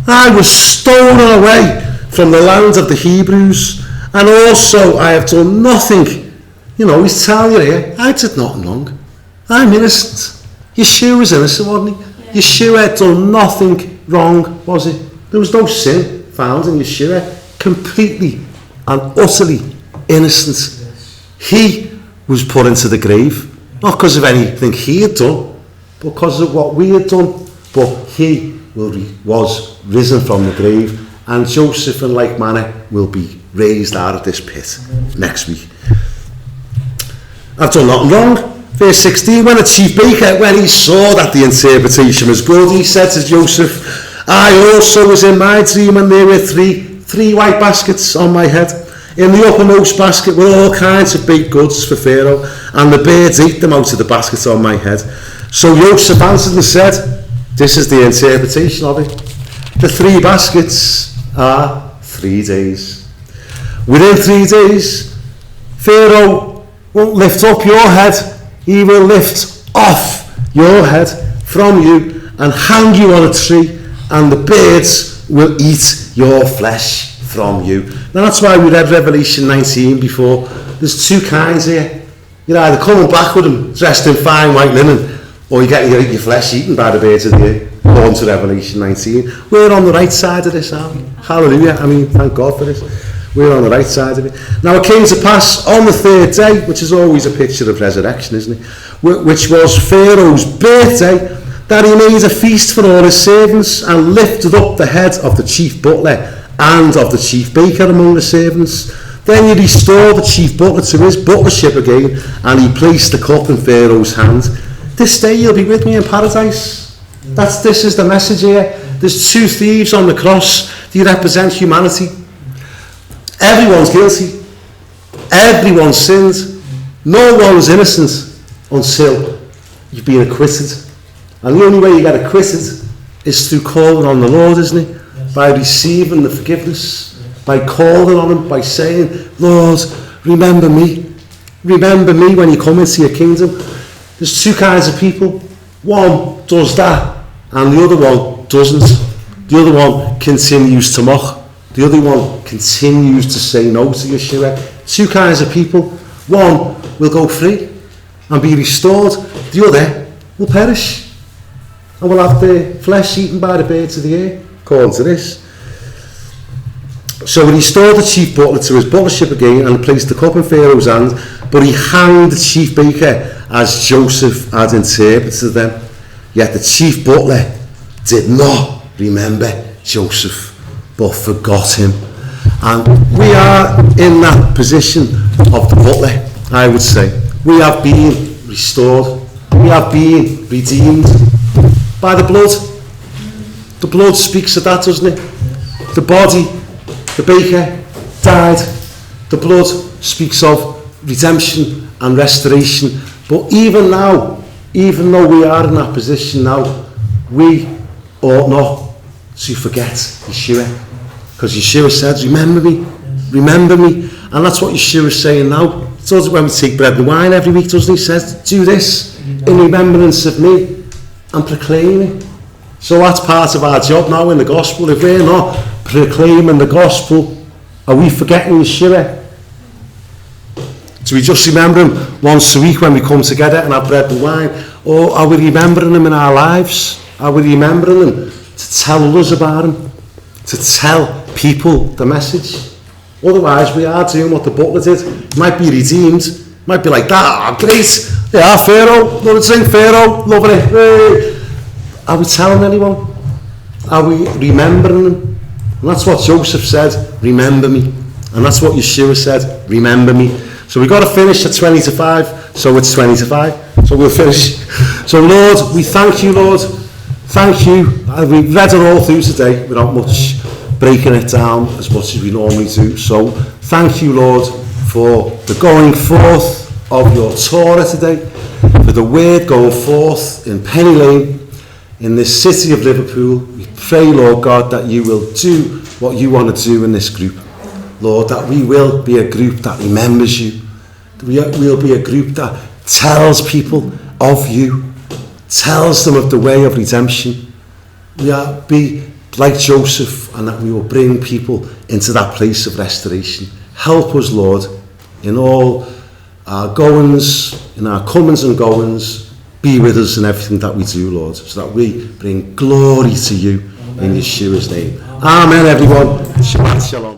I was stolen away from the land of the Hebrews, and also I have done nothing. You know, he's telling you here, I did nothing wrong. I'm innocent. Yeshua was innocent, wasn't he? Yeah. Yeshua had done nothing wrong, was it? There was no sin found in Yeshua. Completely and utterly innocent. Yes. He was put into the grave, not because of anything he had done, but because of what we had done. But he was risen from the grave, and Joseph in like manner will be raised out of this pit next week. I've done nothing wrong. Verse 16, when the chief baker, when he saw that the interpretation was good, he said to Joseph, I also was in my dream, and there were three white baskets on my head. In the uppermost basket were all kinds of baked goods for Pharaoh, and the birds ate them out of the baskets on my head. So Joseph answered and said, this is the interpretation of it. The 3 baskets are 3 days. Within 3 days, Pharaoh won't lift up your head. He will lift off your head from you and hang you on a tree, and the birds will eat your flesh from you. Now that's why we read Revelation 19 before. There's 2 kinds here. You're either coming back with them dressed in fine white linen, or you're getting your flesh eaten by the birds of the air. Born to Revelation 19. We're on the right side of this, aren't we? Hallelujah. I mean, thank God for this. We're on the right side of it. Now it came to pass on the 3rd day, which is always a picture of resurrection, isn't it? Which was Pharaoh's birthday, that he made a feast for all his servants, and lifted up the head of the chief butler and of the chief baker among the servants. Then he restored the chief butler to his butlership again, and he placed the cup in Pharaoh's hand. This day you'll be with me in paradise. This is the message here. There's 2 thieves on the cross. They represent humanity. Everyone's guilty. Everyone's sinned. No one's innocent until you've been acquitted. And the only way you get acquitted is through calling on the Lord, isn't it? Yes. By receiving the forgiveness. Yes. By calling on him. By saying, Lord, remember me. Remember me when you come into your kingdom. There's 2 kinds of people. One does that, and the other one doesn't. The other one continues to mock. The other one continues to say no to Yeshua. 2 kinds of people. One will go free and be restored. The other will perish and will have their flesh eaten by the birds of the air, according to this. So he restored the chief butler to his butlership again and placed the cup in Pharaoh's hand, but he hanged the chief baker as Joseph had interpreted them. Yet the chief butler did not remember Joseph, but forgot him. And we are in that position of the butler, I would say. We have been restored. We have been redeemed by the blood. The blood speaks of that, doesn't it? The body, the baker, died. The blood speaks of redemption and restoration. But even now, even though we are in that position now, we ought not to forget Yeshua. Because Yeshua said, remember me, remember me. And that's what Yeshua is saying now. He does it when we take bread and wine every week, doesn't he? He says, do this in remembrance of me, and proclaim it. So that's part of our job now in the gospel. If we're not proclaiming the gospel, are we forgetting Yeshua? Do we just remember him once a week when we come together and have bread and wine? Or are we remembering him in our lives? Are we remembering him to tell others about him? To tell people the message? Otherwise we are doing what the butler did. Might be redeemed. Might be like that. Oh, great. Yeah, Pharaoh. Love to sing Pharaoh. Loving it. Hey. Are we telling anyone? Are we remembering him? And that's what Joseph said, remember me. And that's what Yeshua said, remember me. So we've got to finish at 20 to 5, so it's 20 to 5. So we'll finish. So Lord, we thank you, Lord. Thank you. We've read it all through today without much breaking it down as much as we normally do. So thank you, Lord, for the going forth of your Torah today, for the word going forth in Penny Lane, in this city of Liverpool. We pray, Lord God, that you will do what you want to do in this group. Lord, that we will be a group that remembers you. We'll be a group that tells people of you, tells them of the way of redemption. We'll be like Joseph, and that we will bring people into that place of restoration. Help us, Lord, in all our goings, in our comings and goings. Be with us in everything that we do, Lord, so that we bring glory to you in Yeshua's name. Amen, everyone. Shabbat shalom.